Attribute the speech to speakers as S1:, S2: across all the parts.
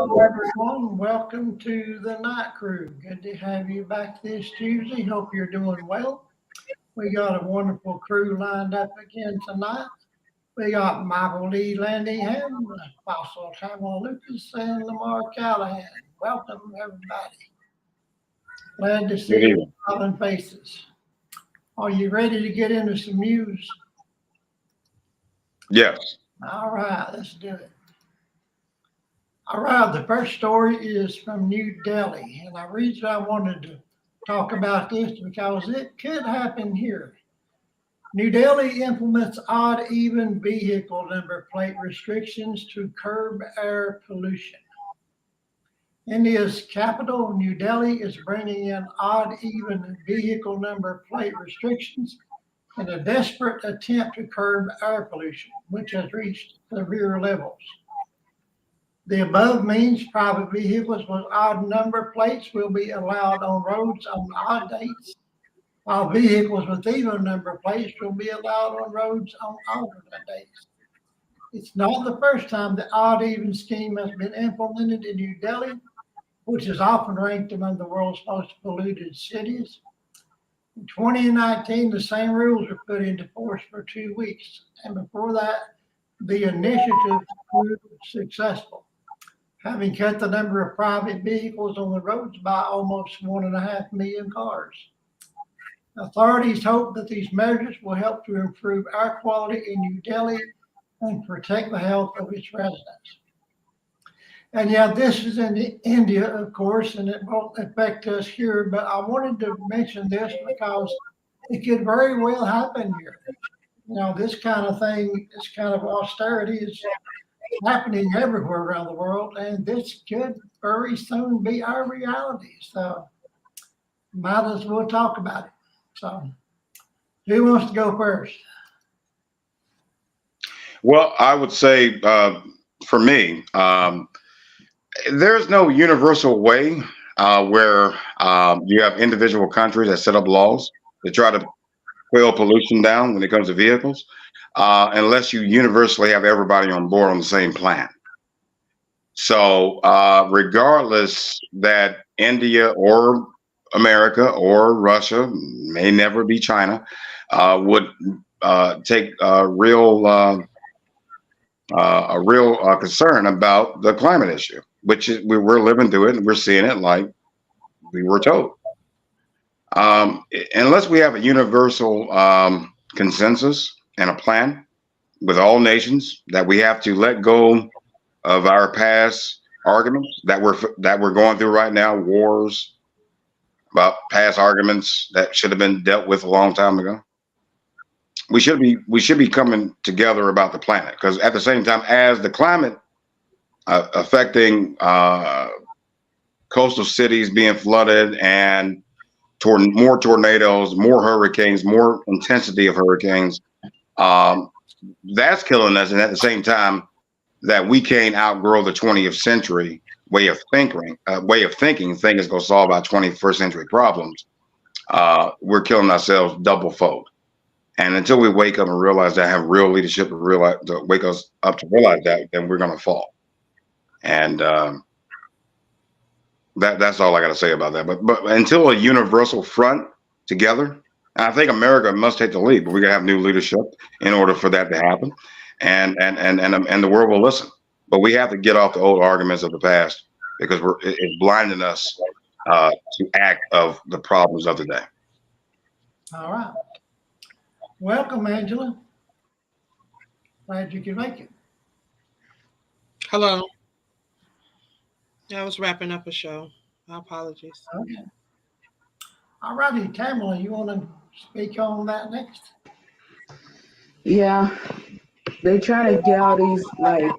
S1: Hello, everyone. Welcome to the Night Crew. Good to have you back this Tuesday. Hope you're doing well. We got a wonderful crew lined up again tonight. We got Michael Lee Landyham, Apostle Tamara Lucas, and Lamar Callahan. Welcome, everybody. Glad to
S2: Good
S1: see your
S2: evening.
S1: smiling faces. Are you ready to get into some news?
S2: Yes.
S1: All right, let's do it. All right, the first story is from New Delhi, and the reason I wanted to talk about this because it could happen here. New Delhi implements odd even vehicle number plate restrictions to curb air pollution. India's capital, New Delhi, is bringing in odd even vehicle number plate restrictions in a desperate attempt to curb air pollution, which has reached severe levels. The above means private vehicles with odd number plates will be allowed on roads on odd dates, while vehicles with even number plates will be allowed on roads on alternate days. It's not the first time the odd even scheme has been implemented in New Delhi, which is often ranked among the world's most polluted cities. In 2019, the same rules were put into force for 2 weeks, and before that, the initiative proved successful, having cut the number of private vehicles on the roads by almost 1.5 million cars. Authorities hope that these measures will help to improve air quality in New Delhi and protect the health of its residents. And yeah, this is in India, of course, and it won't affect us here, but I wanted to mention this because it could very well happen here. This kind of thing, this kind of austerity is happening everywhere around the world, and this could very soon be our reality. So, might as well talk about it. So, who wants to go first?
S2: Well, I would say for me, there's no universal way where you have individual countries that set up laws to try to quell pollution down when it comes to vehicles, unless you universally have everybody on board on the same plan. So, regardless that India or America or Russia, may never be China, would take a real concern about the climate issue, which is we're living through it and we're seeing it like we were told. Unless we have a universal consensus and a plan with all nations that we have to let go of our past arguments that we're going through right now, wars about past arguments that should have been dealt with a long time ago. We should be coming together about the planet because at the same time as the climate affecting coastal cities being flooded and more tornadoes, more hurricanes, more intensity of hurricanes, um, that's killing us. And at the same time, that we can't outgrow the 20th century way of thinking things going to solve our 21st century problems. We're killing ourselves double fold. And until we wake up and realize that, have real leadership to realize to wake us up to realize that, then we're going to fall. And that's all I got to say about that. But until a universal front together, and I think America must take the lead. But we got to have new leadership in order for that to happen, and the world will listen. But we have to get off the old arguments of the past because it's blinding us to act of the problems of the day.
S1: All right. Welcome, Angela. Glad you could make it.
S3: Hello. Yeah, I was wrapping up a show. My apologies.
S1: Okay. All righty, Tamala, you want to speak on that next?
S4: Yeah, they trying to get all these like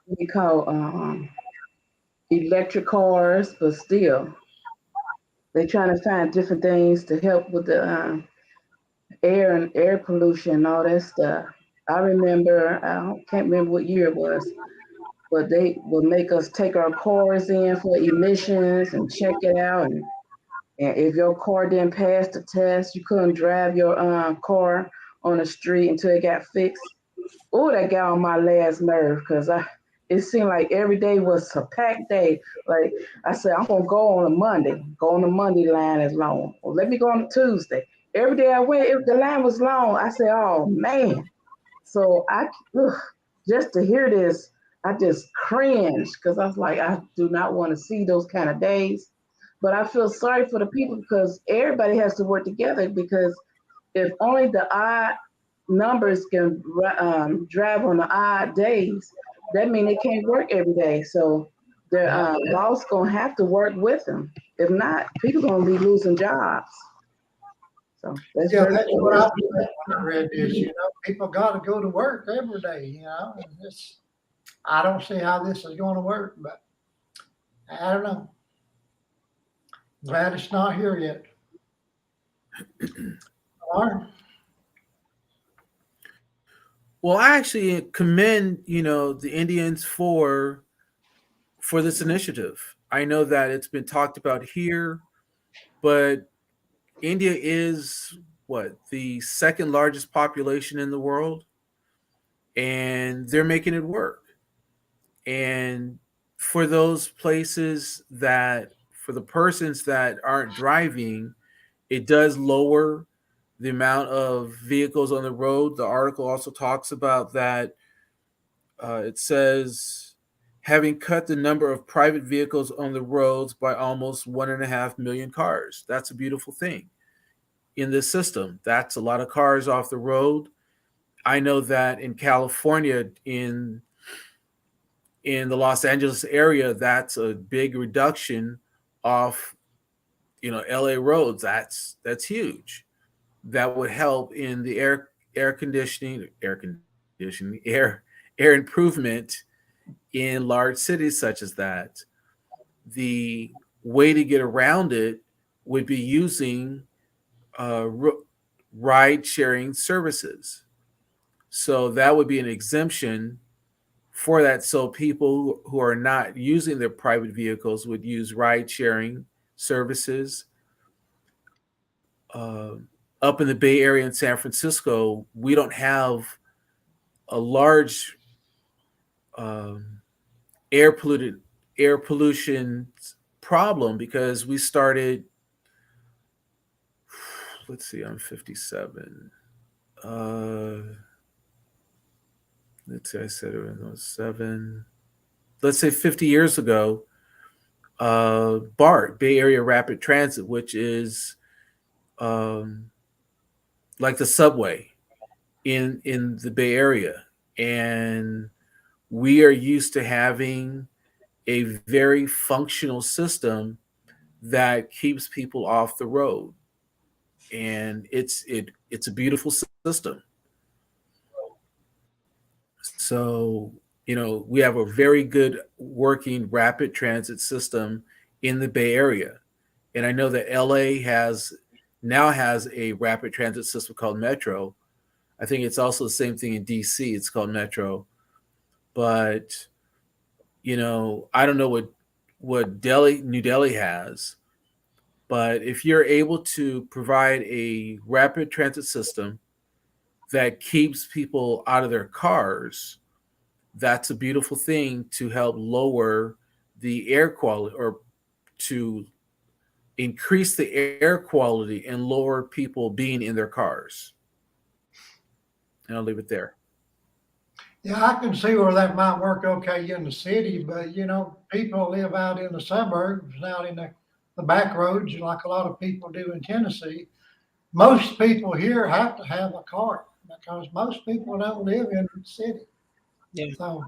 S4: what you call electric cars, but still they trying to find different things to help with the air and air pollution and all that stuff. I remember can't remember what year it was, but they would make us take our cars in for emissions and check it out, and if your car didn't pass the test, you couldn't drive your car on the street until it got fixed. Oh, that got on my last nerve because it seemed like every day was a packed day. Like I said, I'm gonna go on a Monday. Go on the Monday line is long. Well, let me go on a Tuesday. Every day I went, the line was long. I said, oh man. So ugh, just to hear this, I just cringed because I was like, I do not want to see those kind of days. But I feel sorry for the people because everybody has to work together because if only the odd numbers can drive on the odd days, that means they can't work every day. So their boss gonna have to work with them. If not, people gonna be losing jobs. So that's
S1: Yeah,
S4: very
S1: that's what I thought when I read this. You know, people got to go to work every day. You know, and I don't see how this is going to work, but I don't know. Glad it's not here yet. All right.
S5: Well, I actually commend, the Indians for this initiative. I know that it's been talked about here, but India is what, the second largest population in the world, and they're making it work. And for those places for the persons that aren't driving, it does lower the amount of vehicles on the road. The article also talks about that. It says, having cut the number of private vehicles on the roads by almost 1.5 million cars. That's a beautiful thing in this system. That's a lot of cars off the road. I know that in California, in the Los Angeles area, that's a big reduction off, LA roads. That's huge. That would help in the air improvement in large cities such as that. The way to get around it would be using ride sharing services. So that would be an exemption for that. So people who are not using their private vehicles would use ride sharing services. Up in the Bay Area in San Francisco, we don't have a large air pollution problem because we started. Let's see, I'm 57. Let's see, I said it was 7. Let's say 50 years ago, BART, Bay Area Rapid Transit, which is like the subway in the Bay Area, and we are used to having a very functional system that keeps people off the road, and it's a beautiful system. So, we have a very good working rapid transit system in the Bay Area. And I know that LA now has a rapid transit system called Metro. I think it's also the same thing in DC. It's called Metro. But, I don't know what New Delhi has. But if you're able to provide a rapid transit system that keeps people out of their cars, that's a beautiful thing to help lower the air quality, or to increase the air quality and lower people being in their cars. And I'll leave it there.
S1: Yeah, I can see where that might work okay in the city, but people live out in the suburbs, out in the back roads, like a lot of people do in Tennessee. Most people here have to have a car because most people don't live in the city.
S3: Yeah.
S1: So,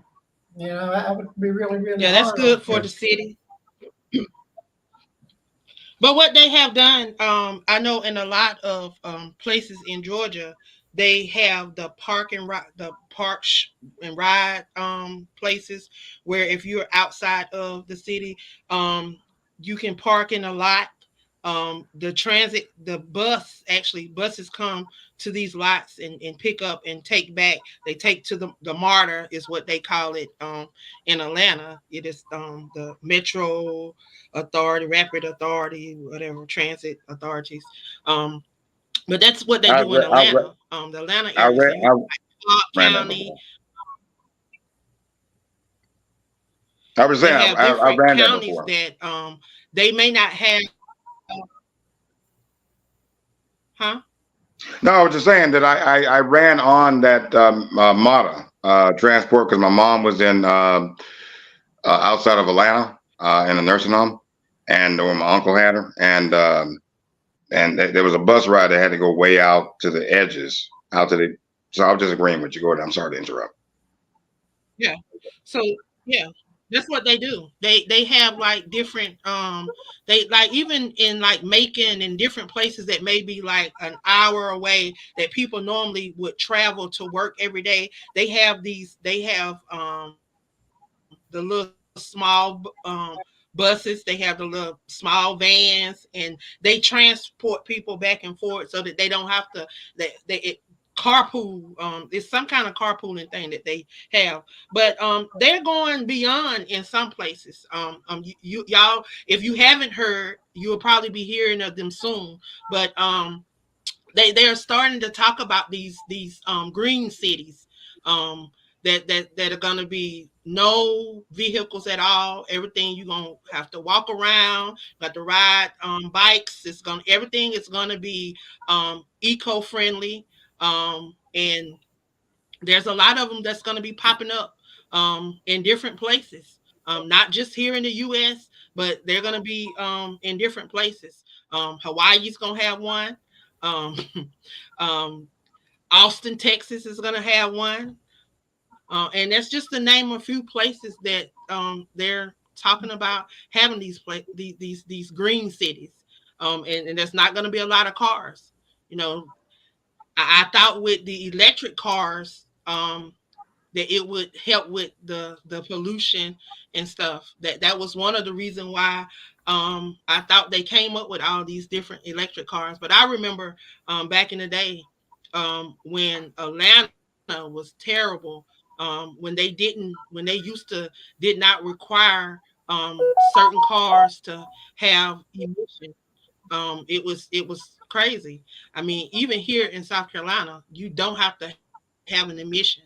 S1: that would be really, really
S3: Yeah, that's
S1: hard
S3: good
S1: on
S3: for
S1: them.
S3: the city. But what they have done, I know in a lot of places in Georgia, they have the park and ride places where if you're outside of the city, you can park in a lot. Buses come to these lots and pick up and take back. They take to the MARTA is what they call it in Atlanta. It is the Metro Authority, Rapid Authority, whatever, transit authorities. But that's what they
S2: I
S3: do in
S2: read, I read,
S3: Atlanta, the Atlanta
S2: I
S3: area. So
S2: read,
S3: you
S2: I
S3: Clark
S2: ran that
S3: County.
S2: before. I was
S3: They
S2: saying
S3: have
S2: I
S3: different
S2: ran that
S3: counties
S2: before.
S3: that they may not have, huh?
S2: No, I was just saying that I ran on that MATA transport because my mom was in outside of Atlanta in a nursing home, and where my uncle had her, and there was a bus ride that had to go way out to the edges, out to the. So I was just agreeing with you. Go ahead. I'm sorry to interrupt.
S3: Yeah. So yeah, that's what they do. They have like different they like even in like Macon and different places that may be like an hour away that people normally would travel to work every day. They have the little small buses, they have the little small vans, and they transport people back and forth so that they don't have to carpool. It's some kind of carpooling thing that they have, but they're going beyond in some places. Y'all, if you haven't heard, you will probably be hearing of them soon, but they are starting to talk about these green cities, that are going to be no vehicles at all. Everything you're going to have to walk around, got to ride bikes. Everything is going to be eco-friendly, and there's a lot of them that's going to be popping up in different places, not just here in the U.S., but they're going to be in different places. Hawaii's going to have one. um, um, Austin, Texas is going to have one. And that's just to name a few places that they're talking about having these green cities. And there's not going to be a lot of cars. You know, I thought with the electric cars, that it would help with the pollution and stuff. That was one of the reasons why I thought they came up with all these different electric cars. But I remember back in the day, when Atlanta was terrible, when they used to did not require certain cars to have emission. It was crazy. I mean, even here in South Carolina, you don't have to have an emission.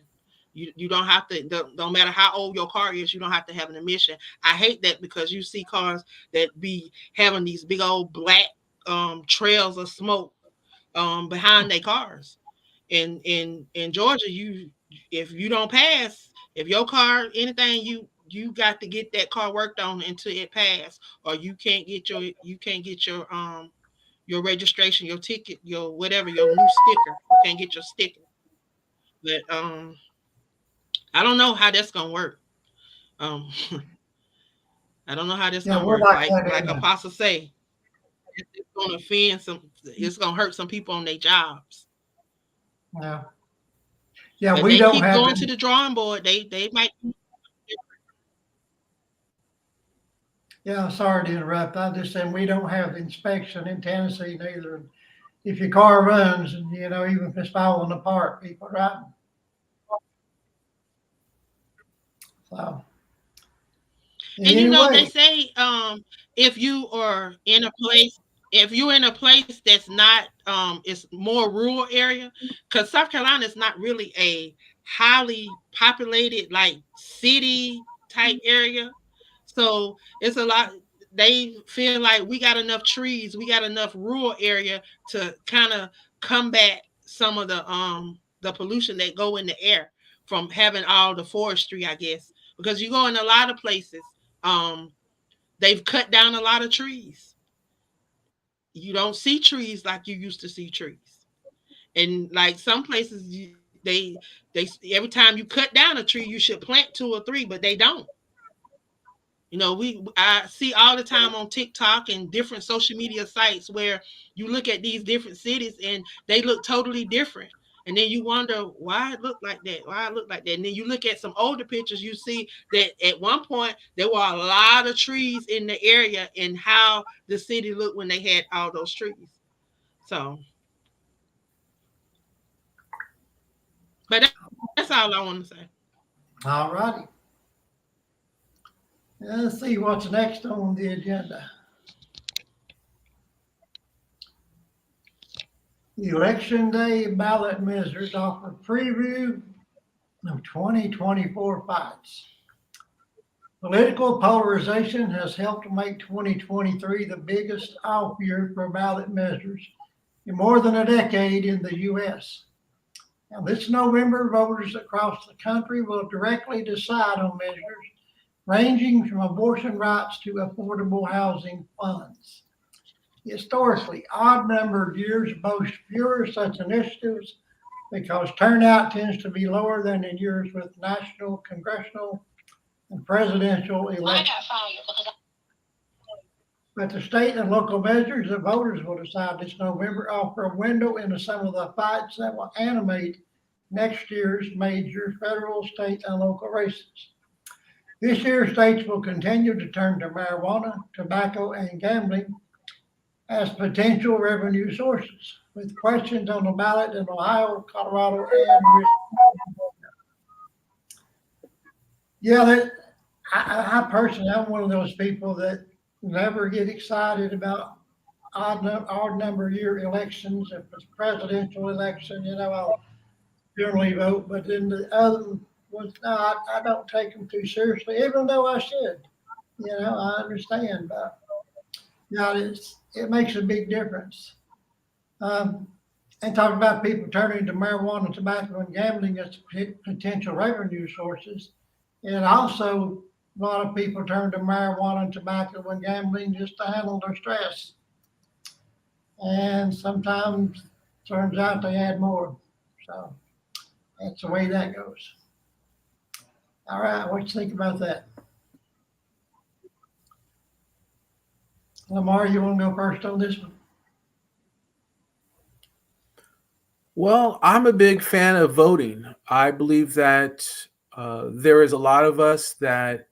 S3: You don't have to, don't matter how old your car is, you don't have to have an emission. I hate that because you see cars that be having these big old black trails of smoke behind their cars. In Georgia, if you don't pass, if your car anything, you got to get that car worked on until it pass, or you can't get your registration, your ticket, your whatever, your new sticker. You can't get your sticker. But I don't know how that's gonna work. Um, I don't know how that's
S1: Yeah,
S3: gonna
S1: we're
S3: work.
S1: like
S3: Like
S1: that
S3: like
S1: in the,
S3: Apostle say, it's gonna offend some. It's gonna hurt some people on their jobs.
S1: yeah. Yeah,
S3: But
S1: we
S3: they
S1: don't
S3: keep
S1: have
S3: going
S1: any.
S3: to the drawing board. They might.
S1: Yeah, sorry to interrupt. I just said we don't have the inspection in Tennessee neither. If your car runs and, even if it's falling apart, people are riding. So
S3: And they
S1: anyway,
S3: say if you are in a place, if you're in a place that's not it's more rural area, because South Carolina is not really a highly populated like city type area. So it's a lot, they feel like we got enough trees, we got enough rural area to kind of combat some of the pollution that go in the air from having all the forestry, I guess. Because you go in a lot of places, um, they've cut down a lot of trees. You don't see trees like you used to see trees. And like some places, they every time you cut down a tree, you should plant two or three, but they don't. I see all the time on TikTok and different social media sites where you look at these different cities and they look totally different. And then you wonder why it looked like that, why it looked like that. And then you look at some older pictures, you see that at one point there were a lot of trees in the area and how the city looked when they had all those trees. So, but that's all I want to say.
S1: all righty. Let's see what's next on the agenda. Election Day ballot ministers offer preview of 2024 fights. Political polarization has helped make 2023 the biggest off year for ballot measures in more than a decade in the U.S. Now, this November, voters across the country will directly decide on measures ranging from abortion rights to affordable housing funds. Historically, odd-numbered years boast fewer such initiatives because turnout tends to be lower than in years with national, congressional, and presidential elections. But the state and local measures that voters will decide this November offer a window into some of the fights that will animate next year's major federal, state, and local races. This year, states will continue to turn to marijuana, tobacco, and gambling as potential revenue sources, with questions on the ballot in Ohio, Colorado, and yeah, I personally, I'm one of those people that never get excited about odd number year elections. If it's presidential election, I'll generally vote, but then the other ones, no, I don't take them too seriously, even though I should. I understand, but it makes a big difference. And talking about people turning to marijuana, tobacco, and gambling as potential revenue sources, and also a lot of people turn to marijuana and tobacco and gambling just to handle their stress. And sometimes turns out they add more. So that's the way that goes. All right, what do you think about that? Lamar, you want to go first on this one?
S5: Well, I'm a big fan of voting. I believe that there is a lot of us that,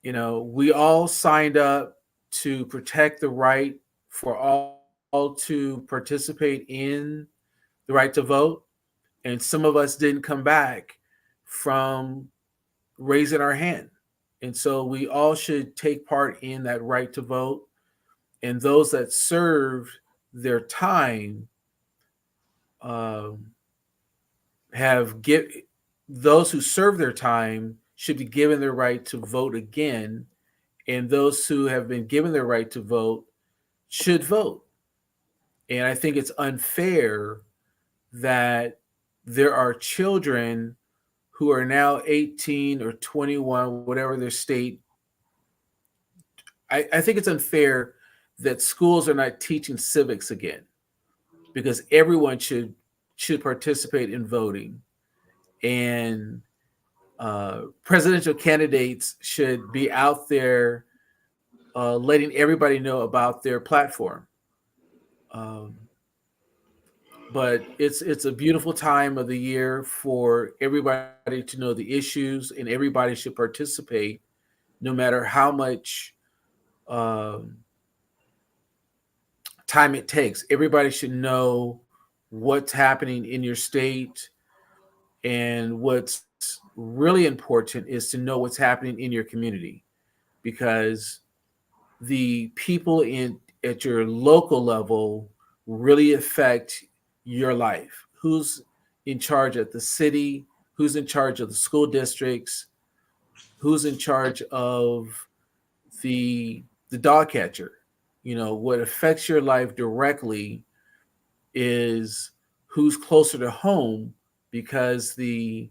S5: we all signed up to protect the right for all to participate in the right to vote. And some of us didn't come back from raising our hand. And so we all should take part in that right to vote. And those that served their time those who serve their time should be given their right to vote again, and those who have been given their right to vote should vote. And I think it's unfair that there are children who are now 18 or 21, whatever their state. I think it's unfair that schools are not teaching civics again, because everyone should participate in voting, and presidential candidates should be out there letting everybody know about their platform. But it's a beautiful time of the year for everybody to know the issues, and everybody should participate, no matter how much time it takes. Everybody should know what's happening in your state, and what's really important is to know what's happening in your community, because the people at your local level really affect your life. Who's in charge at the city, who's in charge of the school districts, who's in charge of the dog catcher. What affects your life directly is who's closer to home, because who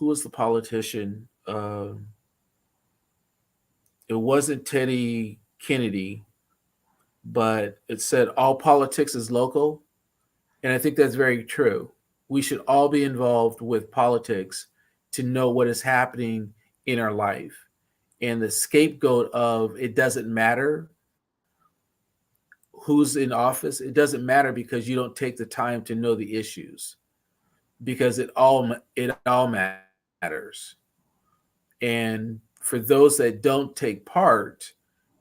S5: was the politician? It wasn't Teddy Kennedy, but it said all politics is local. And I think that's very true. We should all be involved with politics to know what is happening in our life. And the scapegoat of it doesn't matter who's in office, it doesn't matter because you don't take the time to know the issues, because it all matters. And for those that don't take part,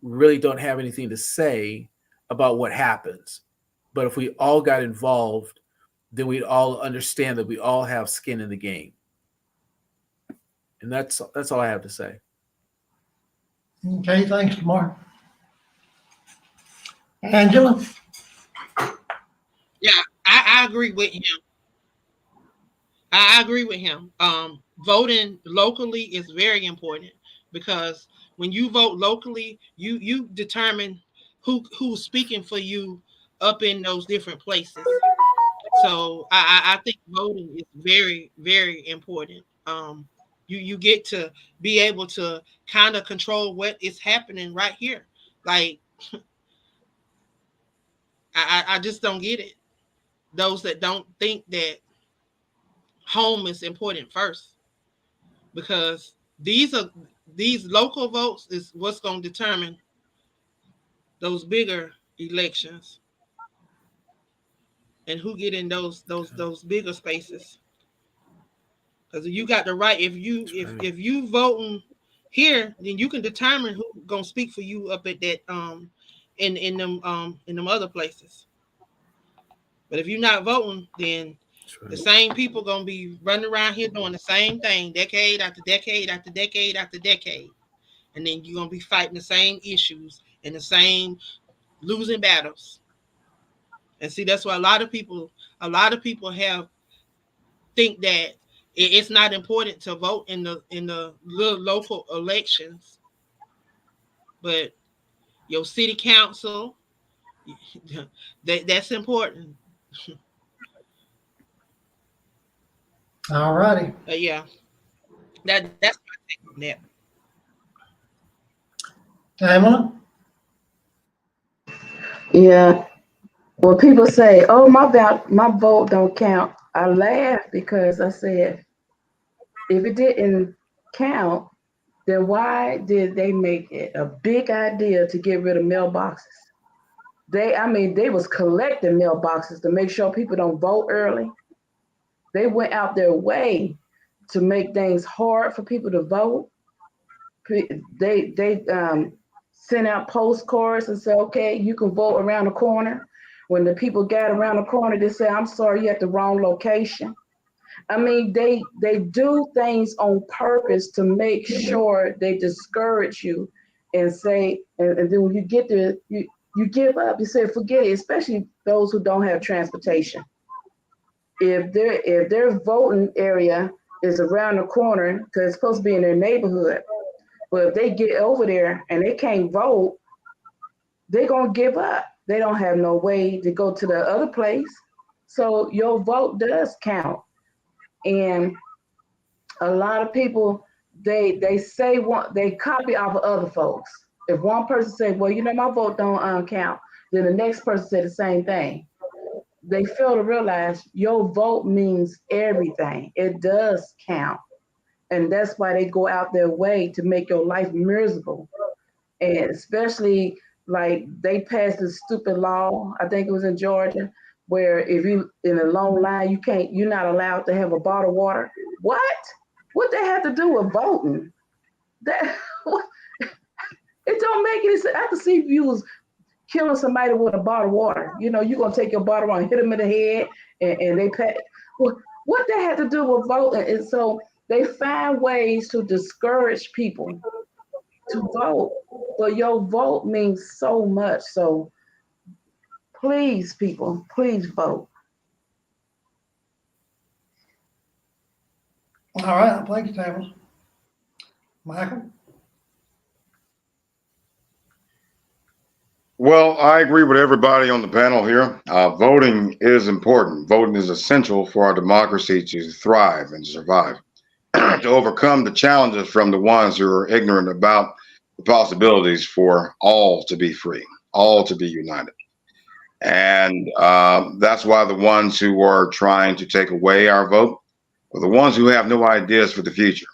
S5: really don't have anything to say about what happens. But if we all got involved, then we'd all understand that we all have skin in the game. And that's all I have to say.
S1: Okay, thanks, Lamar. Angela?
S3: Yeah, I agree with him. I agree with him. voting locally is very important, because when you vote locally, you determine who's speaking for you up in those different places. So I think voting is very, very important. You get to be able to kind of control what is happening right here. Like I just don't get it. Those that don't think that home is important first, because these local votes is what's going to determine those bigger elections and who get in those bigger spaces. Because you got the right, if you voting here, then you can determine who gonna speak for you up at that in them other places. But if you're not voting, then the same people gonna be running around here doing the same thing decade after decade after decade after decade, and then you're gonna be fighting the same issues and the same losing battles. And see, that's why a lot of people have think that it's not important to vote in the little local elections, but your city council, that's important.
S1: All righty.
S3: But yeah, that's my take on that.
S1: Tamala?
S4: Yeah. When people say, "Oh, my vote don't count," I laugh because I said, if it didn't count, then why did they make it a big idea to get rid of mailboxes? They was collecting mailboxes to make sure people don't vote early. They went out their way to make things hard for people to vote. They sent out postcards and said, "Okay, you can vote around the corner." When the people got around the corner, they said, "I'm sorry, you're at the wrong location." I mean, they do things on purpose to make sure they discourage you and say, and then when you get there, you give up. You say, forget it, especially those who don't have transportation. If their voting area is around the corner, because it's supposed to be in their neighborhood, but if they get over there and they can't vote, they're going to give up. They don't have no way to go to the other place. So your vote does count. And a lot of people, they say they copy off of other folks. If one person says, "Well, my vote don't count," then the next person said the same thing. They fail to realize your vote means everything. It does count. And that's why they go out their way to make your life miserable. And especially like they passed this stupid law, I think it was in Georgia, where if you in a long line, you're not allowed to have a bottle of water. What? What they have to do with voting? That it don't make any sense. I can see if you was killing somebody with a bottle of water. You're gonna take your bottle and hit them in the head, and they pay. What they had to do with voting? And so they find ways to discourage people to vote. But your vote means so much. So please, people, please vote.
S1: All right. Thank you, Tamala. Michael?
S2: Well, I agree with everybody on the panel here. Voting is important. Voting is essential for our democracy to thrive and survive, to overcome the challenges from the ones who are ignorant about the possibilities for all to be free, all to be united. And that's why the ones who are trying to take away our vote are the ones who have no ideas for the future.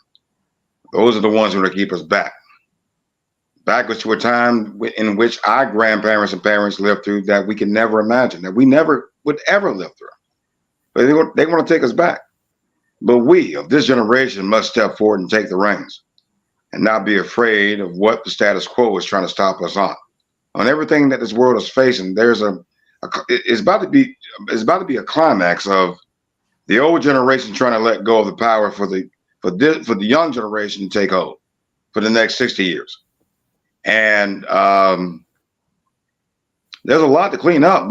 S2: Those are the ones who are going to keep us backwards to a time in which our grandparents and parents lived through that we can never imagine, that we never would ever live through. But they want to take us back. But we of this generation must step forward and take the reins and not be afraid of what the status quo is trying to stop us on. On everything that this world is facing, it's about to be a climax of the old generation trying to let go of the power for the young generation to take hold for the next 60 years. And there's a lot to clean up,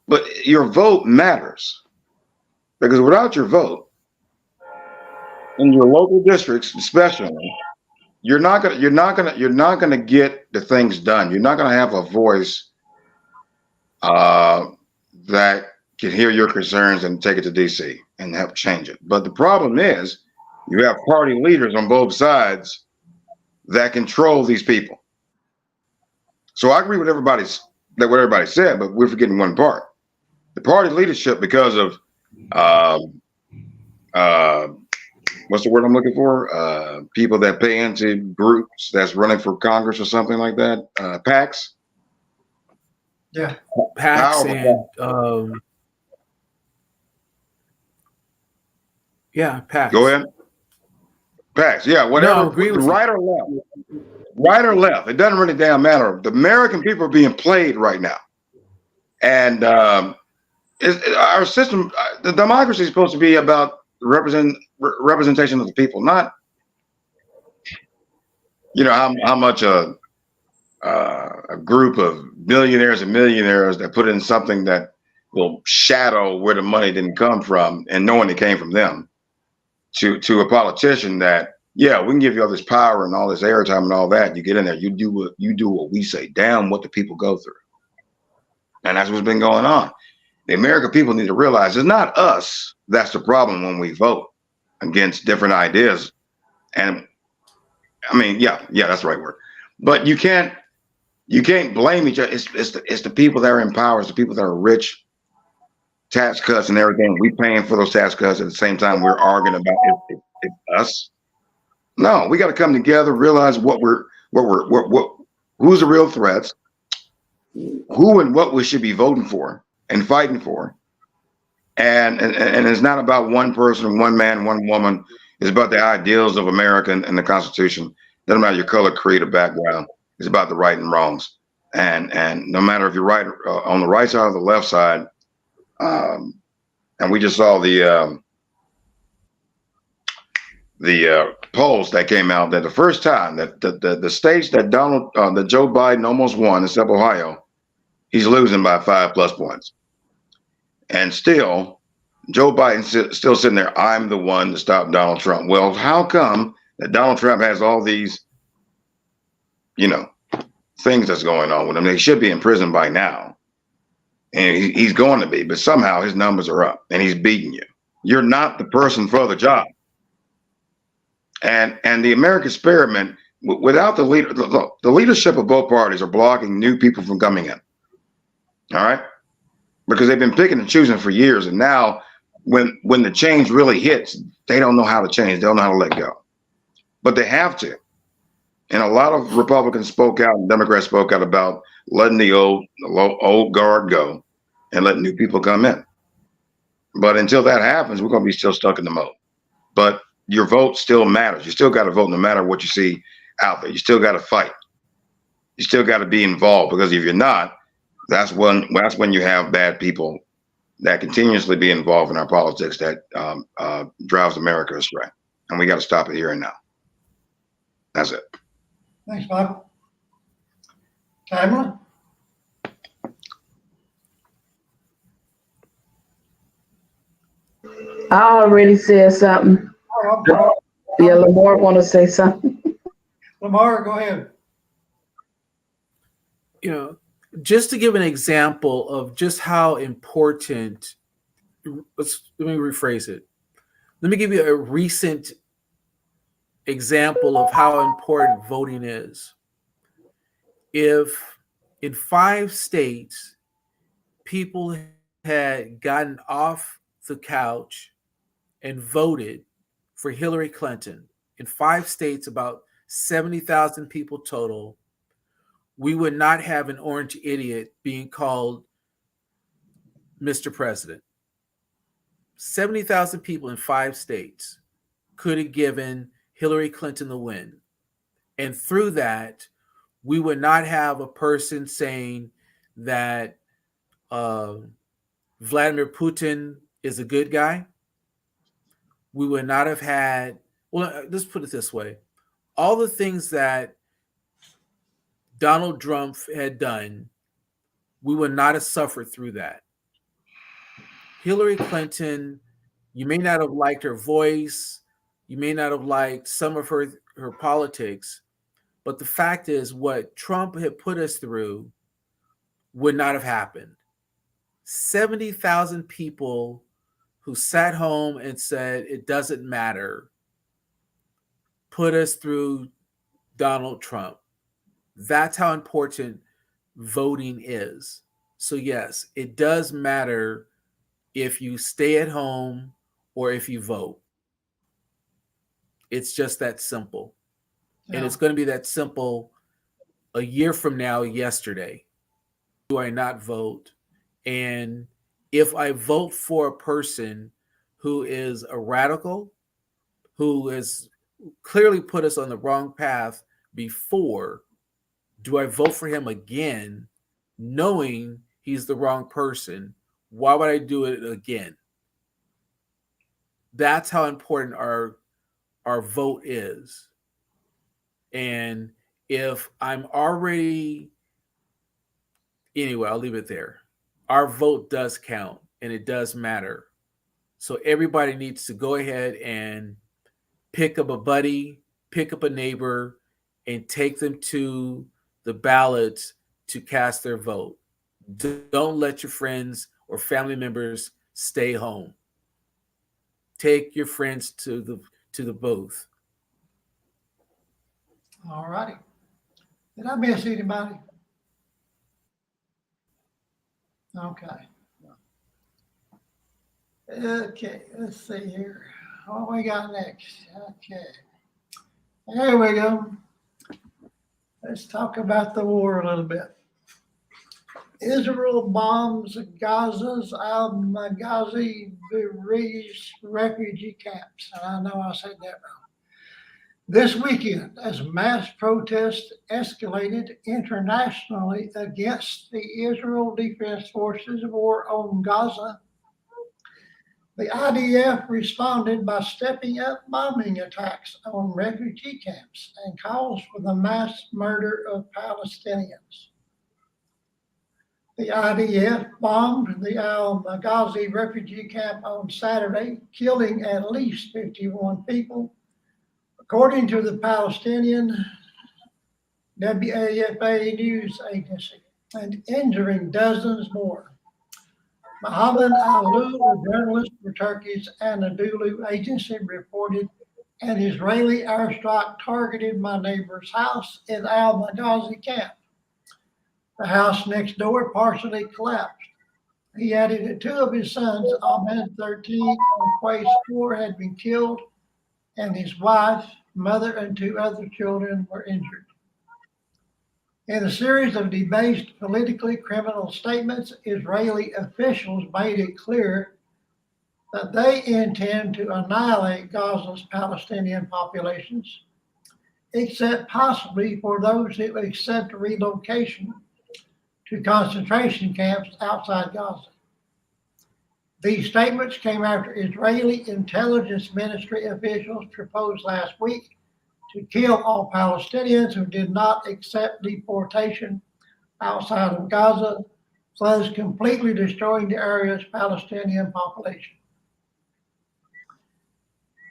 S2: but your vote matters, because without your vote, in your local districts, especially, you're not gonna get the things done. You're not gonna have a voice uh, that can hear your concerns and take it to DC and help change it. But the problem is, you have party leaders on both sides that control these people. So I agree with what everybody said, but we're forgetting one part. The party leadership, because of uh, uh, what's the word I'm looking for? People that pay into groups that's running for Congress or something like that. PACs.
S1: Yeah.
S5: PACs
S2: Powerful.
S5: and yeah, PACs.
S2: Go ahead. PACs. Yeah, whatever.
S5: No, I agree with you.
S2: Right or left. Right or left. It doesn't really damn matter. The American people are being played right now. And our system, the democracy is supposed to be about representation of the people, not how much a group of billionaires and millionaires that put in something that will shadow where the money didn't come from, and knowing it came from them, to a politician that, yeah, we can give you all this power and all this airtime and all that. You get in there, you do what we say. Damn, what the people go through, and that's what's been going on. The American people need to realize it's not us that's the problem when we vote against different ideas. And I mean, yeah, that's the right word. But you can't blame each other. It's the people that are in power, it's the people that are rich, tax cuts and everything. We paying for those tax cuts at the same time we're arguing about it's us. No, we got to come together, realize who's the real threats, who and what we should be voting for and fighting for. And it's not about one person, one man, one woman. It's about the ideals of America and the Constitution. Doesn't matter your color, creed, or background. It's about the right and wrongs. And no matter if you're right on the right side or the left side. And we just saw the polls that came out that the first time that the states that that Joe Biden almost won, except Ohio, he's losing by 5+ points. And still, Joe Biden still sitting there. I'm the one to stop Donald Trump. Well, how come that Donald Trump has all these, things that's going on with him? They should be in prison by now, and he's going to be. But somehow his numbers are up, and he's beating you. You're not the person for the job. And the American experiment, without the leadership of both parties are blocking new people from coming in. All right. Because they've been picking and choosing for years. And now when the change really hits, they don't know how to change. They don't know how to let go. But they have to. And a lot of Republicans spoke out and Democrats spoke out about letting the old guard go and letting new people come in. But until that happens, we're going to be still stuck in the mode. But your vote still matters. You still got to vote no matter what you see out there. You still got to fight. You still got to be involved, because if you're not, that's when you have bad people that continuously be involved in our politics that drives America astray. And we got to stop it here and now. That's it.
S1: Thanks, Bob. Tamara?
S4: I already said something. Yeah, Lamar want to say something.
S1: Lamar, go ahead.
S5: Just to give an example of just how important, let me rephrase it. Let me give you a recent example of how important voting is. If in 5 states, people had gotten off the couch and voted for Hillary Clinton, in 5 states, about 70,000 people total, we would not have an orange idiot being called Mr. President. 70,000 people in 5 states could have given Hillary Clinton the win. And through that, we would not have a person saying that Vladimir Putin is a good guy. We would not have had, well, let's put it this way. All the things that Donald Trump had done, we would not have suffered through that. Hillary Clinton, you may not have liked her voice, You may not have liked some of her politics, but the fact is, what Trump had put us through would not have happened. 70,000 people who sat home and said it doesn't matter put us through Donald Trump. That's how important voting is. So yes, it does matter if you stay at home or if you vote. It's just that simple. And it's going to be that simple a year from now, yesterday. Do I not vote? And if I vote for a person who is a radical, who has clearly put us on the wrong path before, do I vote for him again, knowing he's the wrong person? Why would I do it again? That's how important our vote is. And if I'm already, anyway, I'll leave it there. Our vote does count and it does matter. So everybody needs to go ahead and pick up a buddy, pick up a neighbor, and take them to the ballots to cast their vote. Don't let your friends or family members stay home. Take your friends to the booth.
S1: All righty. Did I miss anybody? Okay. Okay, let's see here. What we got next? Okay. There we go. Let's talk about the war a little bit. Israel bombs Gaza's al-Maghazi refugee camps. And I know I said that wrong. This weekend, as mass protests escalated internationally against the Israel Defense Forces war on Gaza, the IDF responded by stepping up bombing attacks on refugee camps and calls for the mass murder of Palestinians. The IDF bombed the al-Maghazi refugee camp on Saturday, killing at least 51 people, according to the Palestinian WAFA news agency, and injuring dozens more. Mohammed Alou, a journalist for Turkey's Anadolu agency, reported an Israeli airstrike targeted my neighbor's house in al-Maghazi camp. The house next door partially collapsed. He added that two of his sons, Ahmed 13 and Qais 4, had been killed, and his wife, mother, and two other children were injured. In a series of debased, politically criminal statements, Israeli officials made it clear that they intend to annihilate Gaza's Palestinian populations, except possibly for those who accept relocation to concentration camps outside Gaza. These statements came after Israeli intelligence ministry officials proposed last week to kill all Palestinians who did not accept deportation outside of Gaza, thus completely destroying the area's Palestinian population.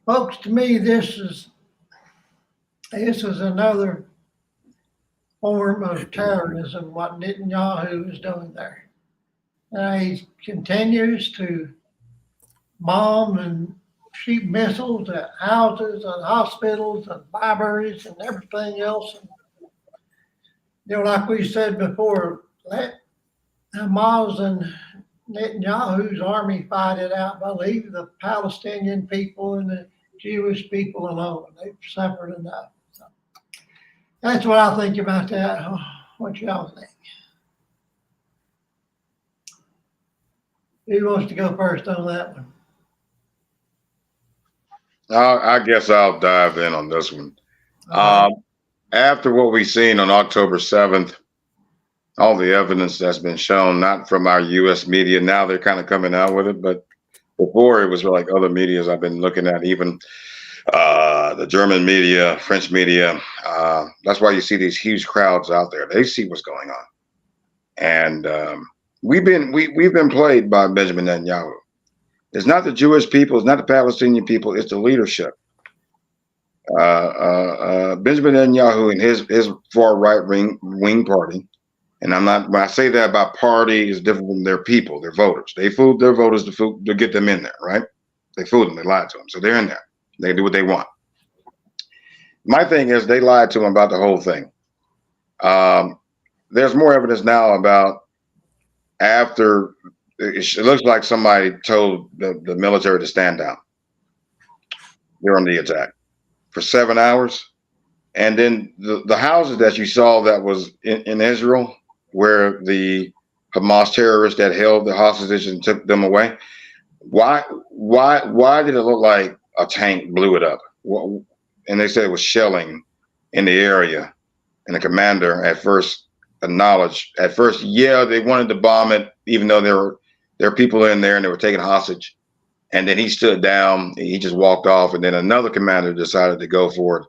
S1: Folks, to me, this is another form of terrorism, what Netanyahu is doing there. He continues to bomb and shoot missiles at houses and hospitals and libraries and everything else. And, like we said before, let Hamas and Netanyahu's army fight it out, but leave the Palestinian people and the Jewish people alone. They've suffered enough. So that's what I think about that. What y'all think? Who wants to go first on that one?
S2: I guess I'll dive in on this one. After what we've seen on October 7th, all the evidence that's been shown, not from our U.S. media, now they're kind of coming out with it, but before it was like other medias I've been looking at, even the German media, French media. That's why you see these huge crowds out there. They see what's going on. And we've been played by Benjamin Netanyahu. It's not the Jewish people, it's not the Palestinian people, it's the leadership. Benjamin Netanyahu and his far right wing party. And I'm not, when I say that about party, is different from their people, their voters. They fooled their voters to get them in there, right? They fooled them, they lied to them. So they're in there. They do what they want. My thing is they lied to them about the whole thing. There's more evidence now about after it looks like somebody told the military to stand down during the attack for 7 hours. And then the houses that you saw that was in Israel, where the Hamas terrorists that held the hostages and took them away, why did it look like a tank blew it up? And they said it was shelling in the area. And the commander at first acknowledged, yeah, they wanted to bomb it, even though there were people in there and they were taking hostage. And then he stood down, he just walked off. And then another commander decided to go for it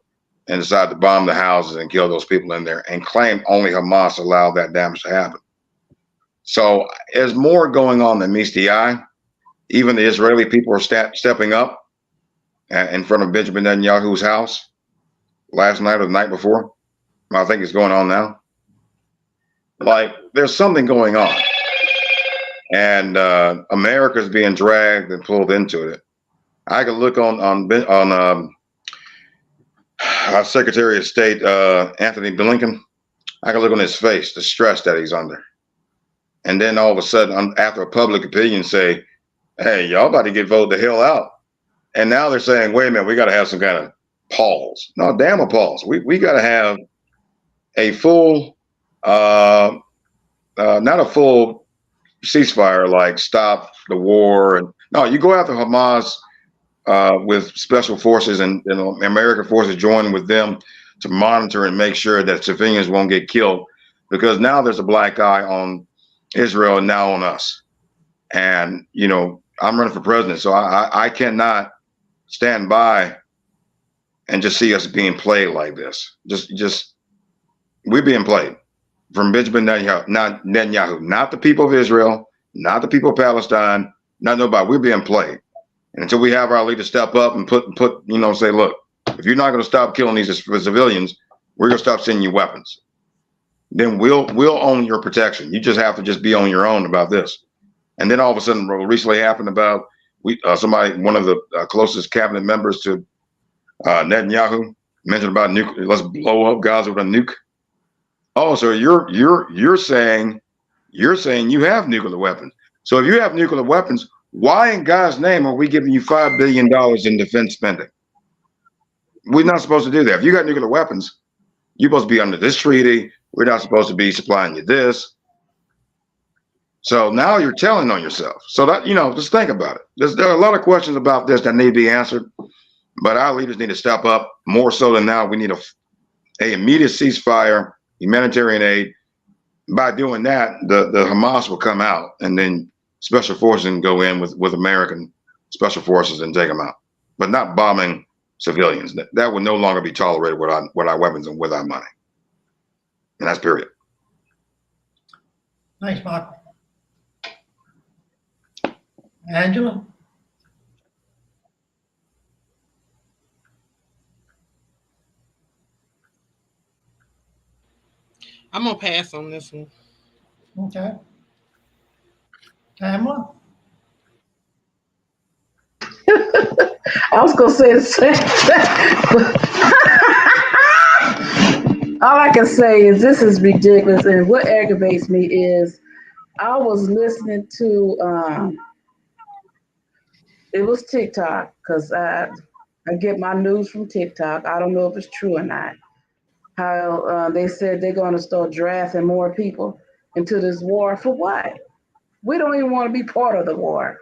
S2: and decided to bomb the houses and kill those people in there, and claimed only Hamas allowed that damage to happen. So there's more going on than meets the eye. Even the Israeli people are stepping up in front of Benjamin Netanyahu's house last night or the night before. I think it's going on now. Like, there's something going on. And America's being dragged and pulled into it. I could look on our Secretary of State, Anthony Blinken. I can look on his face, the stress that he's under. And then all of a sudden, after a public opinion say, hey, y'all about to get voted the hell out. And now they're saying, wait a minute, we got to have some kind of pause. No, damn a pause. We got to have a full, not a full ceasefire, like stop the war. And no, you go after Hamas with special forces and American forces join with them to monitor and make sure that civilians won't get killed, because now there's a black eye on Israel and now on us. And, you know, I'm running for president, so I cannot stand by and just see us being played like this. Just we're being played from Benjamin Netanyahu, not the people of Israel, not the people of Palestine, not nobody. We're being played. And until we have our leaders step up and put say, look, if you're not going to stop killing these civilians, we're going to stop sending you weapons. Then we'll own your protection. You just have to just be on your own about this. And then all of a sudden, what recently happened about one of the closest cabinet members to Netanyahu mentioned about nuclear. Let's blow up Gaza with a nuke. Oh, so you're saying you have nuclear weapons. So if you have nuclear weapons, why in God's name are we giving you $5 billion in defense spending? We're not supposed to do that. If you got nuclear weapons, you're supposed to be under this treaty. We're not supposed to be supplying you this. So now you're telling on yourself. So that, just think about it. There are a lot of questions about this that need to be answered, but our leaders need to step up more so than now. We need a immediate ceasefire, humanitarian aid. By doing that, the Hamas will come out, and then special forces can go in with American special forces and take them out, but not bombing civilians. That would no longer be tolerated with our weapons and with our money. And that's period.
S1: Thanks, Michael. Angela?
S3: I'm gonna pass on this one.
S1: Okay. Tamla?
S4: I was gonna say the same thing. All I can say is this is ridiculous, and what aggravates me is I was listening to it was TikTok, because I get my news from TikTok. I don't know if it's true or not. How they said they're going to start drafting more people into this war. For what? We don't even want to be part of the war.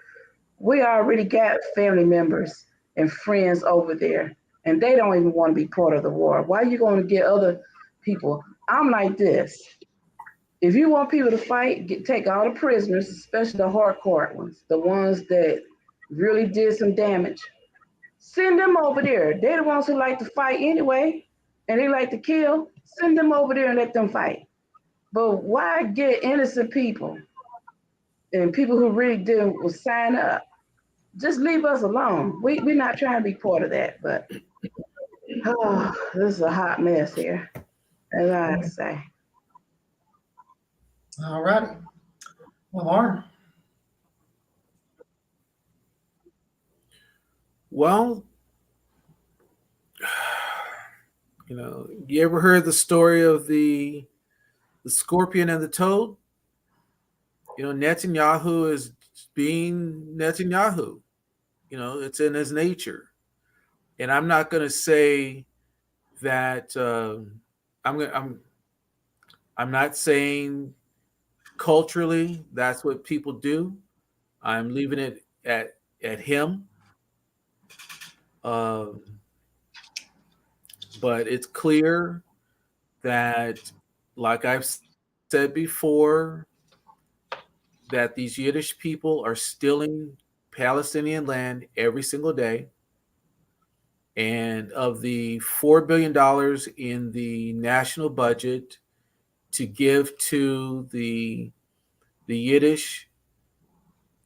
S4: We already got family members and friends over there, and they don't even want to be part of the war. Why are you going to get other people? I'm like this. If you want people to fight, take all the prisoners, especially the hardcore ones, the ones that really did some damage. Send them over there. They're the ones who like to fight anyway, and they like to kill. Send them over there and let them fight. But why get innocent people and people who really didn't will sign up? Just leave us alone. We're not trying to be part of that. But Oh, this is a hot mess here, as I say.
S1: All righty. Lamar?
S5: Well, you ever heard the story of the scorpion and the toad? Netanyahu is being Netanyahu. It's in his nature. And I'm not going to say that I'm not saying culturally that's what people do. I'm leaving it at him. But it's clear that, like I've said before, that these Yiddish people are stealing Palestinian land every single day. And of the $4 billion in the national budget to give to the Yiddish,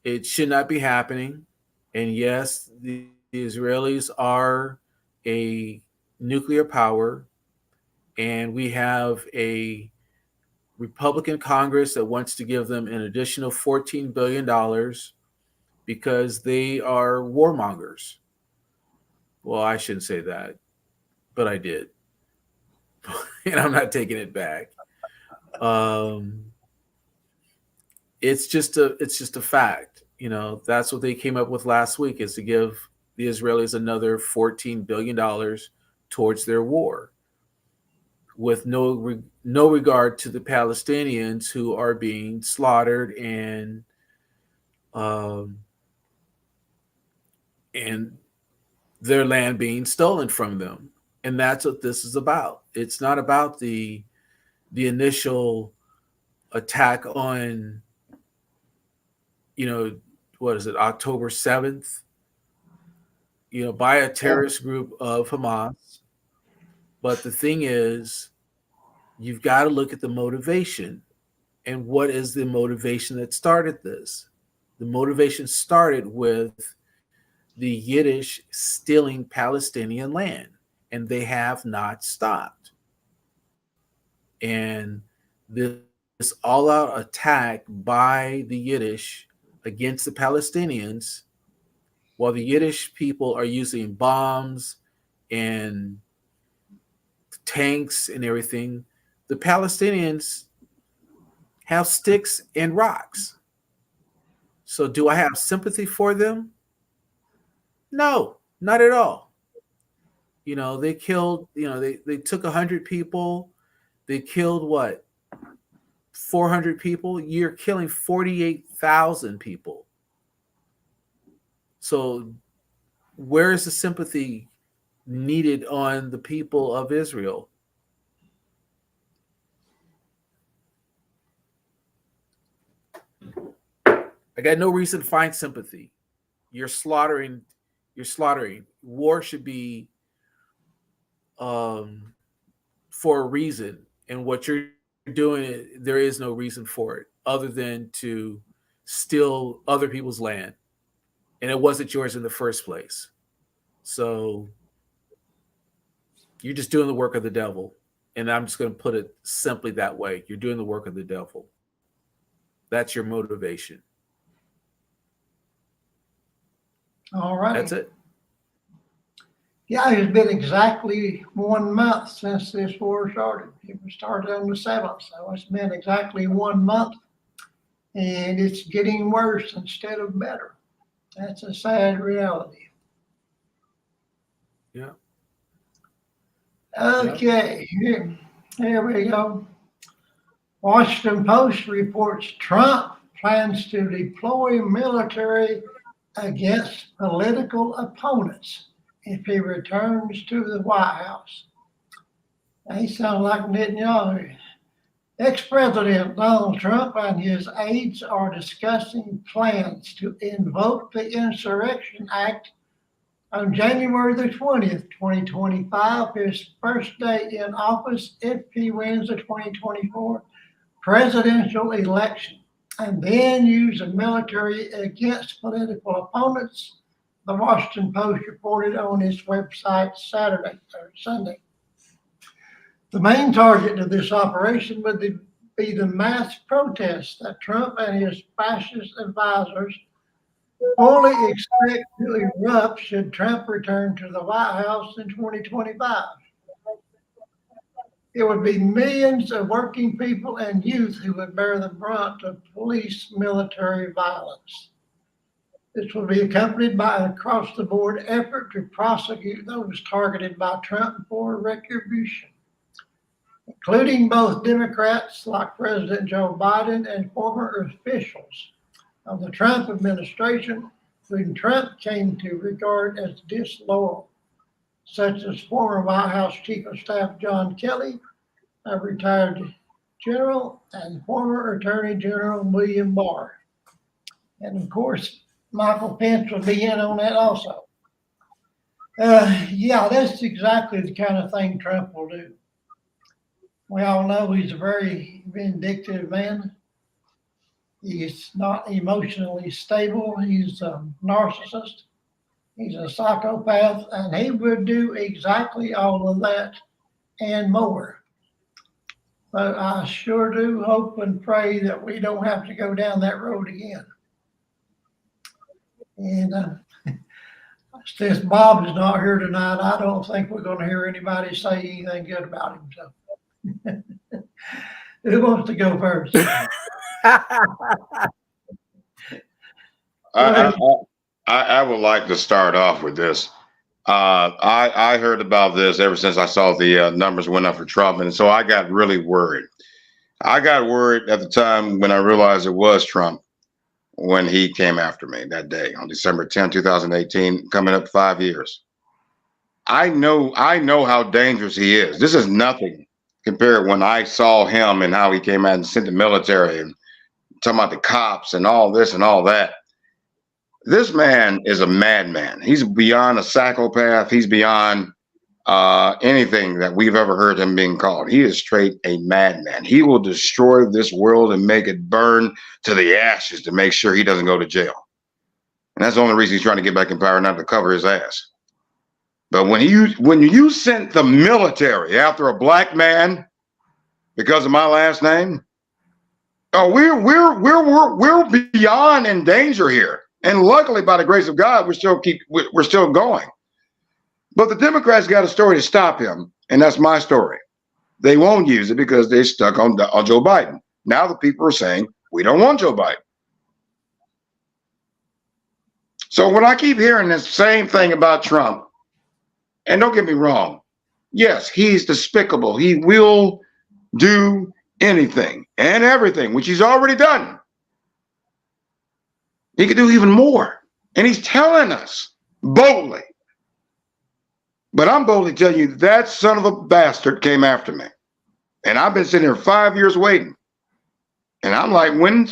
S5: it should not be happening. And yes, the Israelis are a nuclear power, and we have a Republican Congress that wants to give them an additional $14 billion because they are warmongers. Well, I shouldn't say that, but I did. And I'm not taking it back. It's just a fact. That's what they came up with last week, is to give the Israelis another $14 billion towards their war, with no regard to the Palestinians who are being slaughtered and their land being stolen from them. And that's what this is about. It's not about the initial attack on, what is it, October 7th, by a terrorist group of Hamas. But the thing is, you've got to look at the motivation. And what is the motivation that started this? The motivation started with the Yiddish stealing Palestinian land, and they have not stopped. And this all-out attack by the Yiddish against the Palestinians, while the Yiddish people are using bombs and tanks and everything, the Palestinians have sticks and rocks. So do I have sympathy for them? No, not at all. They killed, they took 100 people. They killed what? 400 people. You're killing 48,000 people. So where is the sympathy needed on the people of Israel? I got no reason to find sympathy. You're slaughtering. War should be for a reason, and what you're doing, there is no reason for it other than to steal other people's land, and it wasn't yours in the first place. So you're just doing the work of the devil, and I'm just going to put it simply that way. You're doing the work of the devil. That's your motivation.
S1: All right.
S5: That's it.
S1: Yeah, it's been exactly 1 month since this war started. It was started on the 7th, so it's been exactly 1 month, and it's getting worse instead of better. That's a sad reality.
S5: Yeah.
S1: Okay, here we go. Washington Post reports Trump plans to deploy military against political opponents if he returns to the White House. He sounds like Netanyahu. Ex-President Donald Trump and his aides are discussing plans to invoke the Insurrection Act on January the 20th, 2025, his first day in office if he wins the 2024 presidential election, and then use the military against political opponents the Washington Post reported on its website Sunday. The main target of this operation would be the mass protests that Trump and his fascist advisors fully expect to erupt should Trump return to the White House in 2025. It would be millions of working people and youth who would bear the brunt of police military violence. This will be accompanied by an across-the-board effort to prosecute those targeted by Trump for retribution, including both Democrats like President Joe Biden and former officials of the Trump administration, whom Trump came to regard as disloyal, such as former White House Chief of Staff John Kelly, a retired general, and former Attorney General William Barr. And of course, Michael Pence will be in on that also. Yeah, that's exactly the kind of thing Trump will do. We all know he's a very vindictive man. He's not emotionally stable. He's a narcissist. He's a psychopath, and he would do exactly all of that and more. But I sure do hope and pray that we don't have to go down that road again. And since Bob is not here tonight, I don't think we're going to hear anybody say anything good about him. So, who wants to go first?
S2: I would like to start off with this. I heard about this ever since I saw the numbers went up for Trump, and so I got really worried. I got worried at the time when I realized it was Trump when he came after me that day on December 10, 2018, coming up 5 years. I know how dangerous he is. This is nothing compared when I saw him and how he came out and sent the military and talking about the cops and all this and all that. This man is a madman. He's beyond a psychopath. He's beyond anything that we've ever heard him being called. He is straight a madman. He will destroy this world and make it burn to the ashes to make sure he doesn't go to jail. And that's the only reason he's trying to get back in power, not to cover his ass. But when you sent the military after a black man because of my last name, oh, we're beyond in danger here. And luckily, by the grace of God, we're still going. But the Democrats got a story to stop him, and that's my story. They won't use it because they're stuck on Joe Biden. Now the people are saying we don't want Joe Biden. So when I keep hearing this same thing about Trump, and don't get me wrong, yes, he's despicable. He will do anything and everything, which he's already done. He could do even more. And he's telling us boldly. But I'm boldly telling you that son of a bastard came after me. And I've been sitting here 5 years waiting. And I'm like, when